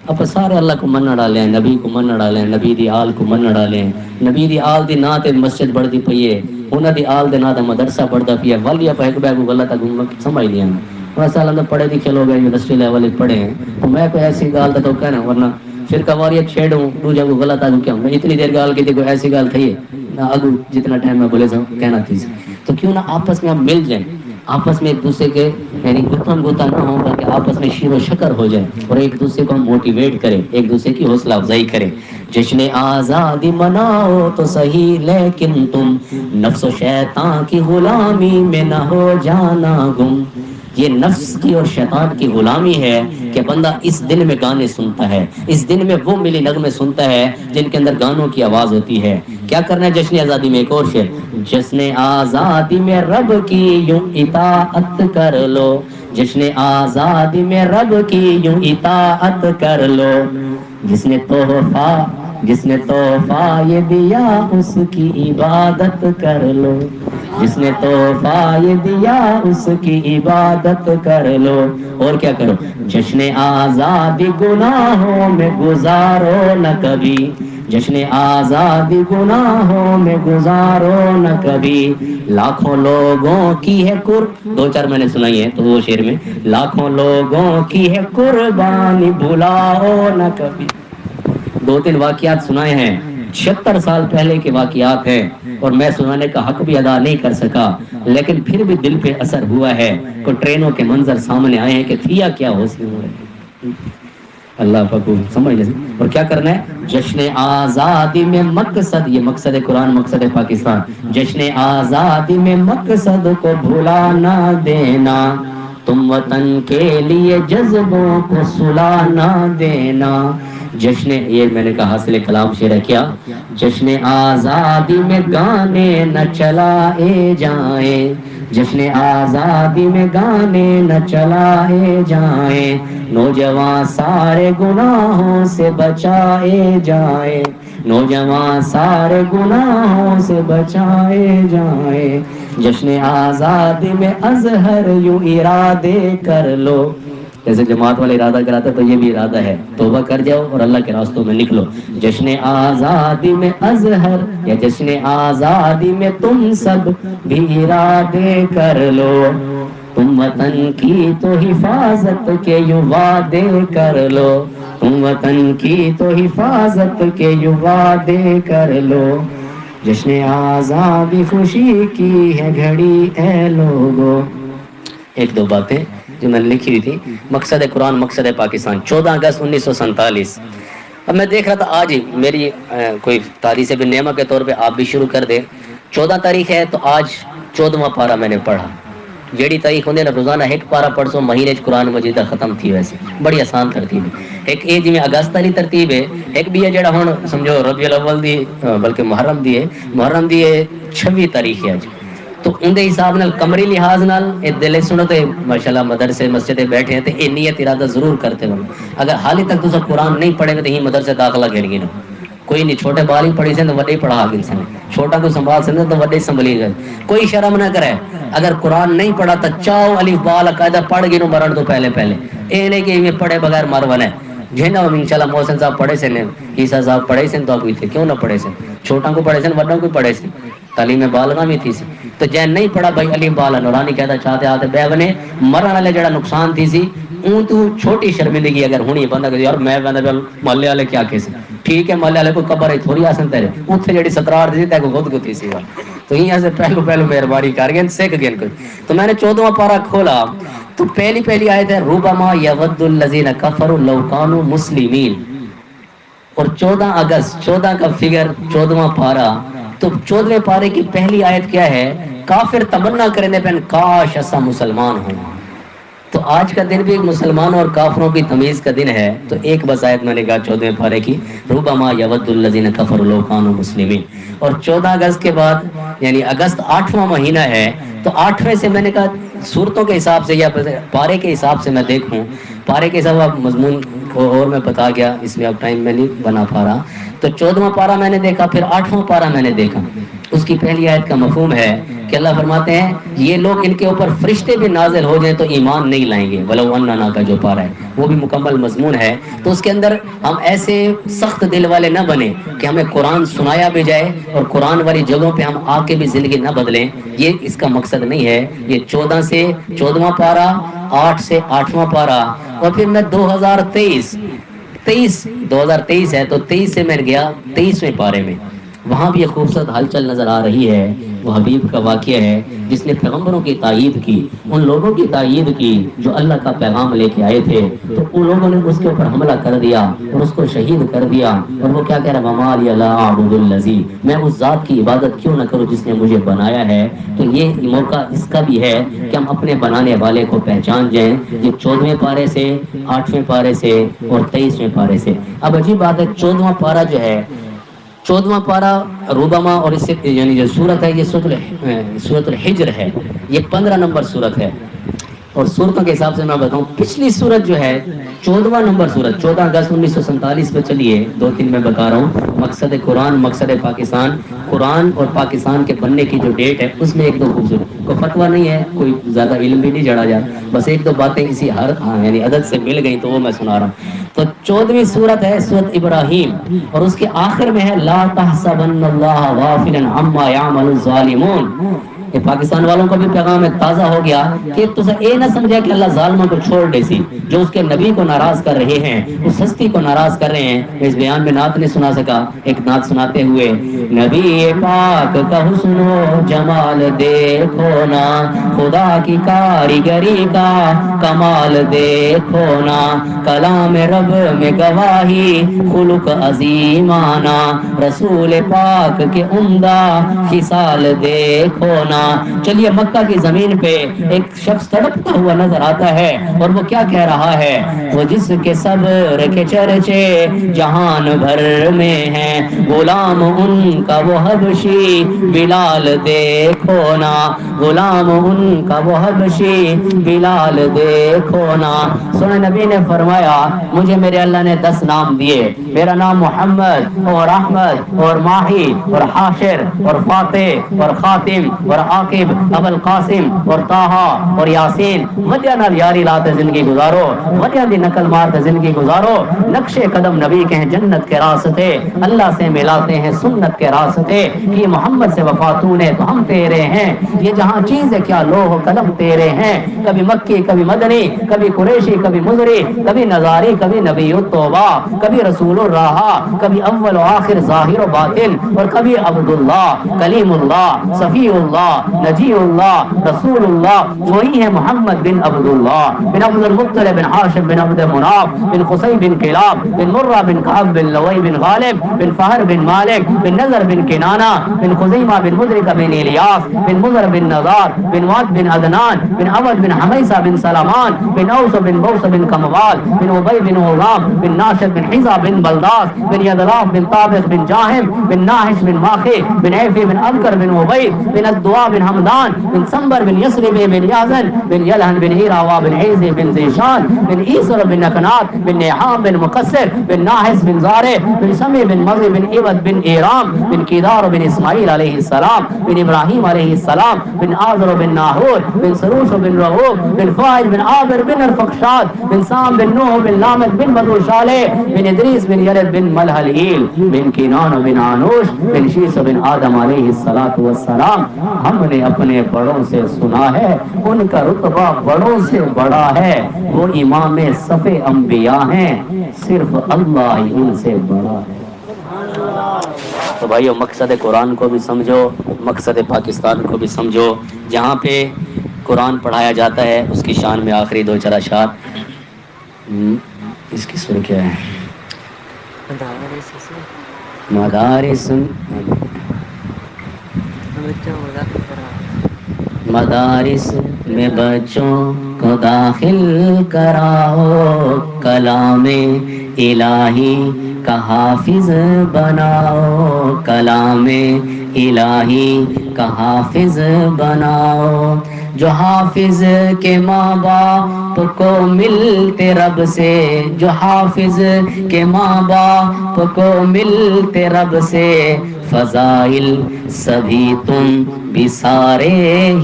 اب سارے اللہ کو من ڈالے ہیں، نبی کو من ڈالے ہیں، نبی دی آل کو من ڈالے ہیں، نبی دی آل دی نا تے مسجد بڑھتی پئی ہے، انہاں دی آل دے نا تے مدرسہ بڑھتا پیا، والی اپ ایک بیگ غلط تک سمجھ لیا میں سال اندر پڑھے لکھے لوگ ہیں یونیورسٹی لیول پڑھے ہیں، تو میں کوئی ایسی گال تو کہنا ورنہ فرقہ واریت چھیڑوں دوجا کو غلط آگوں کیا ہوں، اتنی دیر گال کی تھی کوئی ایسی گال تھی ہے نہ اگو جتنا ٹائم میں بولے سو کہنا تھی، تو کیوں نہ آپس میں ہم مل جائیں، آپس میں ایک دوسرے کے یعنی گتم گوتا نہ ہو بلکہ آپس میں شیر و شکر ہو جائے اور ایک دوسرے کو ہم موٹیویٹ کریں، ایک دوسرے کی حوصلہ افزائی کریں۔ جشن آزادی مناؤ تو صحیح لیکن تم نفس و شیطان کی غلامی میں نہ ہو جانا گم. یہ نفس کی اور شیطان کی غلامی ہے کہ بندہ اس دن میں گانے سنتا ہے، اس دن میں وہ ملی نغمے سنتا ہے جن کے اندر گانوں کی آواز ہوتی ہے. کیا کرنا ہے جشن آزادی میں؟ ایک اور شعر: جشن آزادی میں رب کی یوں اطاعت کر لو، جشن آزادی میں رب کی یوں اطاعت کر لو، جس نے تحفہ یہ دیا اس کی عبادت کر لو، جس نے تحفہ یہ دیا اس کی عبادت کر لو. اور کیا کرو؟ جشن آزادی گناہوں میں گزارو نہ کبھی، جشن آزادی گناہوں میں گزارو نہ کبھی، لاکھوں لوگوں کی ہے دو چار میں نے سنائی ہے تو وہ شعر میں، لاکھوں لوگوں کی ہے قربانی بھلاؤ نہ کبھی. دو تین واقعات سنائے ہیں، 76 سال پہلے کے واقعات ہیں اور میں سنانے کا حق بھی ادا نہیں کر سکا، لیکن پھر بھی دل پہ اثر ہوا ہے. کوئی ٹرینوں کے منظر سامنے آئے ہیں کہ تھیا کیا ہو سی ہو رہے. اللہ فقور سمجھ لیں. اور کیا کرنا ہے؟ جشن آزادی میں مقصد، یہ مقصد قرآن، مقصد پاکستان، جشن آزادی میں مقصد کو بھلا نہ دینا، تم وطن کے لیے جذبوں کو سلا نہ دینا. جشن، یہ میں نے کہا حاصل کلام شعر ہے کیا، جشن آزادی میں گانے نہ چلائے جائیں، جشن آزادی میں گانے نہ چلائے جائیں، نوجوان سارے گناہوں سے بچائے جائیں، نوجوان سارے گناہوں سے بچائے جائیں. جشن آزادی میں اظہر یوں ارادے کر لو، جیسے جماعت والے ارادہ کراتے تو یہ بھی ارادہ ہے، توبہ کر جاؤ اور اللہ کے راستوں میں نکلو. جشن آزادی میں اظہر یا جشن آزادی میں تم سب بھی ارادے کر لو، تم وطن کی تو حفاظت کے یوں وعدے کر لو، تم وطن کی تو حفاظت کے یوں وعدے کر لو. جشن آزادی خوشی کی ہے گھڑی اے لوگو. ایک دو باتیں جو میں نے لکھی ہوئی تھی. مقصد قرآن، مقصد پاکستان، 14 اگست 1947. اب میں دیکھ رہا تھا آج ہی میری کوئی تاریخ بھی نعمہ کے طور پہ آپ بھی شروع کر دیں. 14 تاریخ ہے تو آج 14واں پارہ میں نے پڑھا. جیڑی تاریخ ہوندے نا روزانہ ایک پارہ پڑھ سو مہینے قرآن مجید ختم تھی. ویسے بڑی آسان ترتیب ہے. ایک یہ جی اگست والی ترتیب ہے، ایک بھی ہے جڑا ہن سمجھو ربیع الاول دی بلکہ محرم دی ہے، محرم دی ہے 26 تاریخ ہے اج. تو اندے حساب نال قمری لحاظ نال اے دل سنو تے ماشاءاللہ مدرسے مسجدیں بیٹھے ہیں تے اے نیت ارادہ ضرور کرتے ہو. اگر حالی تک تسا قرآن نہیں پڑھے تو ہی مدرسے داخلہ گھر گئے نا. کوئی نہیں، چھوٹے بال ہی پڑھی سے تو وڈے پڑھا گئے سن، چھوٹا کو سنبھال سکتے تو وڈے سنبھلی گئے. کوئی شرم نہ کرے، اگر قرآن نہیں پڑھا تو چاہو الف با قاعدہ پڑھ گئے مرن تو پہلے اے نہیں کہ پڑھے بغیر مر بنے. جن انشاءاللہ محسن صاحب پڑھے سے، عیسیٰ صاحب پڑھے سے، تو آپ تھے کیوں نہ پڑھے سے، چھوٹا کو پڑھے سے، وڈوں کو پڑھے سے، تعلیم بالغہ بھی تھی سی. تو جے نہیں پڑھا بھائی علی بالا نورانی کہتا چاہتے آتے بے بنے مرن والے جڑا نقصان تھی سی اون تو چھوٹی شرمندگی اگر ہونی بندہ کہ یار میں بندہ محلے والے کیا کہے. ٹھیک ہے محلے والے کو قبر ہے تھوڑی آسن تیرے اوتھے جڑی سترار دی تے کو خود کو تھی سی. تو یہاں سے پہلو مہربانی کر گئے سیکھ گئے کوئی. تو میں نے 14واں پارہ کھولا تو پہلی آیت ہے ربما یود الذین کفروا لو کانوا مسلمین. اور 14 اگست 14 کا فگر 14واں پارہ. تو 14ویں پارے کی پہلی آیت کیا ہے؟ کافر تمنا کرنے پہ کاش ایسا مسلمان ہوں. تو آج کا دن بھی مسلمانوں اور کافروں کی تمیز کا دن ہے. تو ایک بس آیت میں نے کہا 14ویں پارے کی ربما یود الذین کفروا لو کانوا مسلمین. اور 14 اگست کے بعد یعنی اگست 8واں مہینہ ہے تو 8ویں سے میں نے کہا صورتوں کے حساب سے یا پارے کے حساب سے میں دیکھوں، پارے کے حساب اب مضمون کو اور میں بتا گیا اس لیے اب ٹائم میں نہیں بنا پا رہا. تو 14واں پارہ میں نے دیکھا، پھر 8واں پارہ میں نے دیکھا. اس کی پہلی آیت کا مفہوم ہے کہ اللہ فرماتے ہیں یہ لوگ ان کے اوپر فرشتے بھی نازل ہو جائیں تو ایمان نہیں لائیں گے. ولو اننا کا جو پارہ ہے وہ بھی مکمل مضمون ہے. تو اس کے اندر ہم ایسے سخت دل والے نہ بنیں کہ ہمیں قرآن سنایا بھی جائے اور قرآن والی جگہوں پہ ہم آ کے بھی زندگی نہ بدلیں. یہ اس کا مقصد نہیں ہے. یہ 14 سے 14واں پارہ، 8 سے 8واں پارہ. اور پھر میں 2023 ہے تو 23 سے میں گیا 23ویں پارے میں. وہاں بھی ایک خوبصورت ہلچل نظر آ رہی ہے وہ حبیب کا واقعہ ہے جس نے پیغمبروں کی تائید کی، ان لوگوں کی تائید کی جو اللہ کا پیغام لے کے آئے تھے، تو ان لوگوں نے اس کے اوپر حملہ کر دیا اور اس کو شہید کر دیا، اور وہ کیا کہہ رہا وما لی لا اعبد الذی، میں اس ذات کی عبادت کیوں نہ کروں جس نے مجھے بنایا ہے۔ تو یہ موقع اس کا بھی ہے کہ ہم اپنے بنانے والے کو پہچان جائیں۔ یہ 14ویں پارے سے، 8ویں پارے سے اور 23ویں پارے سے۔ اب عجیب بات ہے، 14واں پارہ جو ہے، 14واں پارہ ربما، اور اس سے یعنی جو سورت ہے یہ سورت الحجر ہے، یہ 15 نمبر سورت ہے، اور صورتوں کے حساب سے میں بتاؤں پچھلی سورت جو ہے 14واں نمبر سورت، 14/10/1947 پہ چلیے، 2-3 میں بتا رہا ہوں۔ مقصد قرآن، مقصد پاکستان، قرآن اور پاکستان کے بننے کی جو ڈیٹ ہے اس میں 1-2 خوبصورت، کوئی فتویٰ نہیں ہے، کوئی زیادہ علم بھی نہیں جڑا جا، بس 1-2 باتیں اسی یعنی عدد سے مل گئی تو وہ میں سنا رہا ہوں۔ تو 14ویں سورت ہے سورت ابراہیم، اور اس کے آخر میں ہے لا تحسبن اللہ غافلا عما یعمل الظالمون۔ کہ پاکستان والوں کو بھی پیغام تازہ ہو گیا کہ تو اے نہ سمجھے کہ اللہ ظالموں کو چھوڑ دے سی، جو اس کے نبی کو ناراض کر رہے ہیں، اس ہستی کو ناراض کر رہے ہیں۔ اس بیان میں نعت نہیں سنا سکا، ایک نعت سناتے ہوئے، نبی پاک کا حسن و جمال دیکھو نا، خدا کی کاریگری کا کمال دیکھو نا، کلام رب میں گواہی خلق عظیمانہ، رسول پاک کے عمدہ خصال دیکھو نا۔ چلیے مکہ کی زمین پہ ایک شخص تڑپتا ہوا نظر آتا ہے، اور وہ کیا کہہ رہا ہے، وہ جس کے صبر کے چرچے جہان بھر میں ہیں، غلام ان کا وہ حبشی بلال دیکھو نا، غلام ان کا وہ حبشی بلال دیکھو نا۔ سنیں نبی نے فرمایا مجھے میرے اللہ نے 10 نام دیے، میرا نام محمد اور احمد اور ماہی اور حاشر اور فاتح اور خاتم اور عاقب، ابو القاسم اور طٰہٰ اور یاسین۔ وجہ نال یاری لاتے زندگی گزارو، وجہ دی نقل مارتے زندگی گزارو، نقش قدم نبی کے ہیں جنت کے راستے، اللہ سے ملاتے ہیں سنت کے راستے، کہ محمد سے وفاتوں نے تو ہم تیرے ہیں، یہ جہاں چیز ہے کیا لوح قلم تیرے ہیں، کبھی مکی کبھی مدنی، کبھی قریشی کبھی مزری، کبھی نظاری کبھی نبی التوبہ، کبھی رسول الراحہ، کبھی اول و آخر ظاہر و باطن، اور کبھی عبداللہ، کلیم اللہ، صفی اللہ، نجی اللہ، رسول اللہ۔ وہی ہے محمد بن عبداللہ بن عبد المطلب بن ہاشم بن عبد مناف بن قصی بن کلاب بن مرہ بن کعب بن لوی بن غالب بن فہر بن مالک بن نظر بن کنانہ بن خزیمہ بن مدرکہ بن الیاس بن مضر بن نزار بن واد بن عدنان بن عبد بن حمیسہ بن سلمان بن اوس بن بوس بن کموال بن عبی بن غلام بن ناشد بن حزا بن بلداس بن یدلاف بن طابق بن جاہم بن ناحش بن ماخی بن عیفی بن ابکر بن عبید بن الدعاء بن حمدان بن سنبر بن یسرب بن یازن بن یلہن بن ہیراوا بن عیزی بن زیشان بن عیسر بن نکنات بن نیحام بن مقصر بن ناحس بن زارع بن سمی بن مغی بن عبد بن ایرام بن کیدار بن اسماعیل علیہ السلام بن ابراہیم علیہ السلام بن آذر بن ناہور بن سروش بن رغوب بن فائد بن عابر بن ارفقشاد بن سام بن نوح بن لامد بن مدو شالح بن ادریس بن یرد بن ملحلیل بن کینان بن آنوش بن شیس بن آدم علیہ السلام۔ ہم نے اپنے بڑوں سے سنا ہے ان کا رتبہ بڑوں سے بڑا ہے، وہ امام صف انبیاء ہیں، صرف اللہ ہی ان سے بڑا ہے۔ تو بھائیو مقصد قرآن کو بھی سمجھو، مقصد پاکستان کو بھی سمجھو، جہاں پہ قرآن پڑھایا جاتا ہے اس کی شان میں آخری 2-4 اشعار۔ اس کی سر کیا ہے؟ مدارس مدارس میں بچوں کو داخل کراؤ، کلام الہی کا حافظ بناؤ، کلام الہی کا حافظ بناؤ، جو حافظ کے ماں باپ کو ملتے رب سے، جو حافظ کے ماں باپ کو ملتے رب سے، فضائل سبھی تم بھی سارے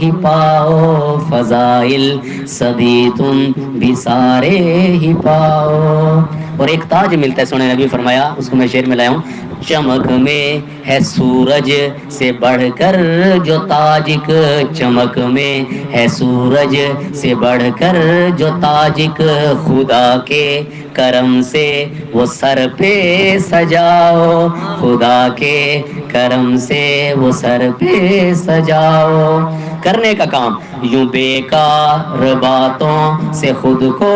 ہی پاؤ، فضائل سبھی تم بھی سارے ہی پاؤ۔ اور ایک تاج ملتا ہے، سونے نبی فرمایا، اس کو میں شعر میں لایا ہوں، چمک میں ہے سورج سے بڑھ کر جو تاجک، چمک میں ہے سورج سے بڑھ کر جو تاجک، خدا کے کرم سے وہ سر پہ سجاؤ، خدا کے کرم سے وہ سر پہ سجاؤ۔ کرنے کا کام یوں بیکار باتوں سے خود کو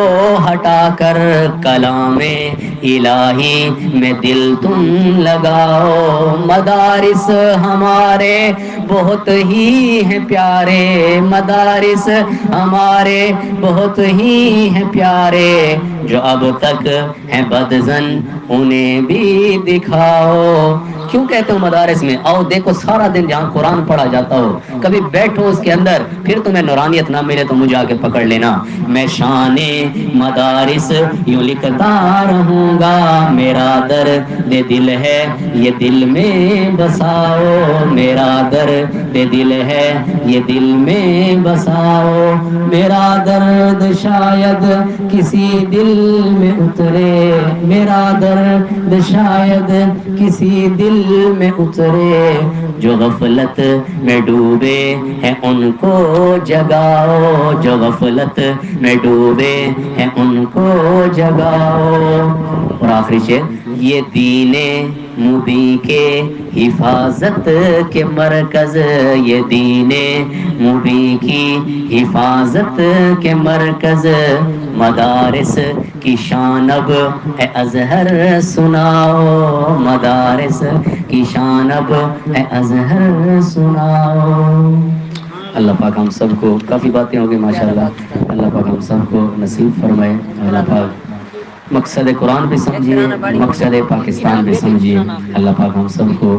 ہٹا کر کلام الہی میں دل تم لگاؤ۔ مدارس ہمارے بہت ہی ہیں پیارے، مدارس ہمارے بہت ہی ہیں پیارے، جو اب تک ہیں بدظن انہیں بھی دکھاؤ۔ کیوں کہتے ہو مدارس میں؟ آؤ دیکھو سارا دن جہاں قرآن پڑھا جاتا ہو، کبھی بیٹھو اس کے اندر، پھر تمہیں نورانیت نہ ملے تو مجھے آ کے پکڑ لینا۔ میں شان مدارس یوں لکھتا رہوں گا، میرا درد دل ہے یہ دل میں بساؤ، میرا درد دل ہے یہ دل میں بساؤ، میرا درد شاید کسی دل میں اترے، میرا درد شاید کسی دل میں اترے، جو غفلت میں ڈوبے ہیں ان کو جگاؤ، جو غفلت میں ڈوبے ہیں ان کو جگاؤ۔ اور آخری شعر، یہ دین مبین کے حفاظت کے مرکز، یہ دین مبین کی حفاظت کے مرکز، مدارس کی شان اب اے ازہر سناؤ، مدارس کی شان اب اے ازہر سناؤ۔ اللہ پاک ہم سب کو، کافی باتیں ہو گئی ماشاءاللہ، اللہ پاک ہم سب کو نصیب فرمائے، اللہ پاک مقصد قرآن بھی سمجھیے، مقصد پاکستان بھی سمجھیے، اللہ پاک ہم سب کو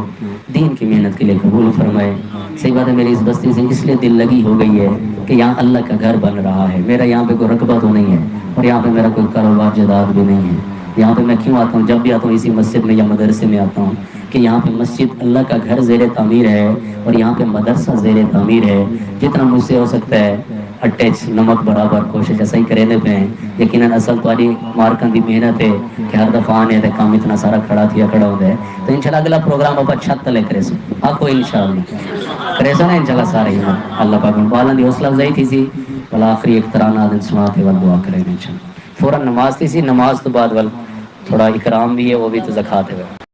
دین کی محنت کے لیے قبول فرمائے۔ صحیح بات ہے، میری اس بستی سے اس لیے دل لگی ہو گئی ہے کہ یہاں اللہ کا گھر بن رہا ہے، میرا یہاں پہ کوئی رقبہ تو نہیں ہے، اور یہاں پہ میرا کوئی کاروبار جائیداد بھی نہیں ہے۔ یہاں پہ میں کیوں آتا ہوں؟ جب بھی آتا ہوں اسی مسجد میں یا مدرسے میں آتا ہوں کہ یہاں پہ مسجد اللہ کا گھر زیر تعمیر ہے، اور یہاں پہ مدرسہ زیر تعمیر ہے۔ جتنا مجھ سے ہو سکتا ہے اٹیچ نمک برابر کوشش ایسا ہی کرنے پہ ہیں۔ یقیناً اصل تاری مارکن دی محنت ہے کہ ہر دفعہ آنے تے کام اتنا سارا کھڑا ہوتا ہے، تو انشاءاللہ اگلا پروگرام آپ چھت تلے کرے سو آپ کو انشاءاللہ کرے سو نا انشاءاللہ سارے ہی اللہ پاک ان بالن دی حوصلہ افزائی تھی سی، بلا آخری ایک طرح نادن سماعت و دعا کریں انشاءاللہ۔ فوراً نماز تھی سی، نماز تو بعد تھوڑا اکرام بھی ہے، وہ بھی تو زکوٰۃ ہے۔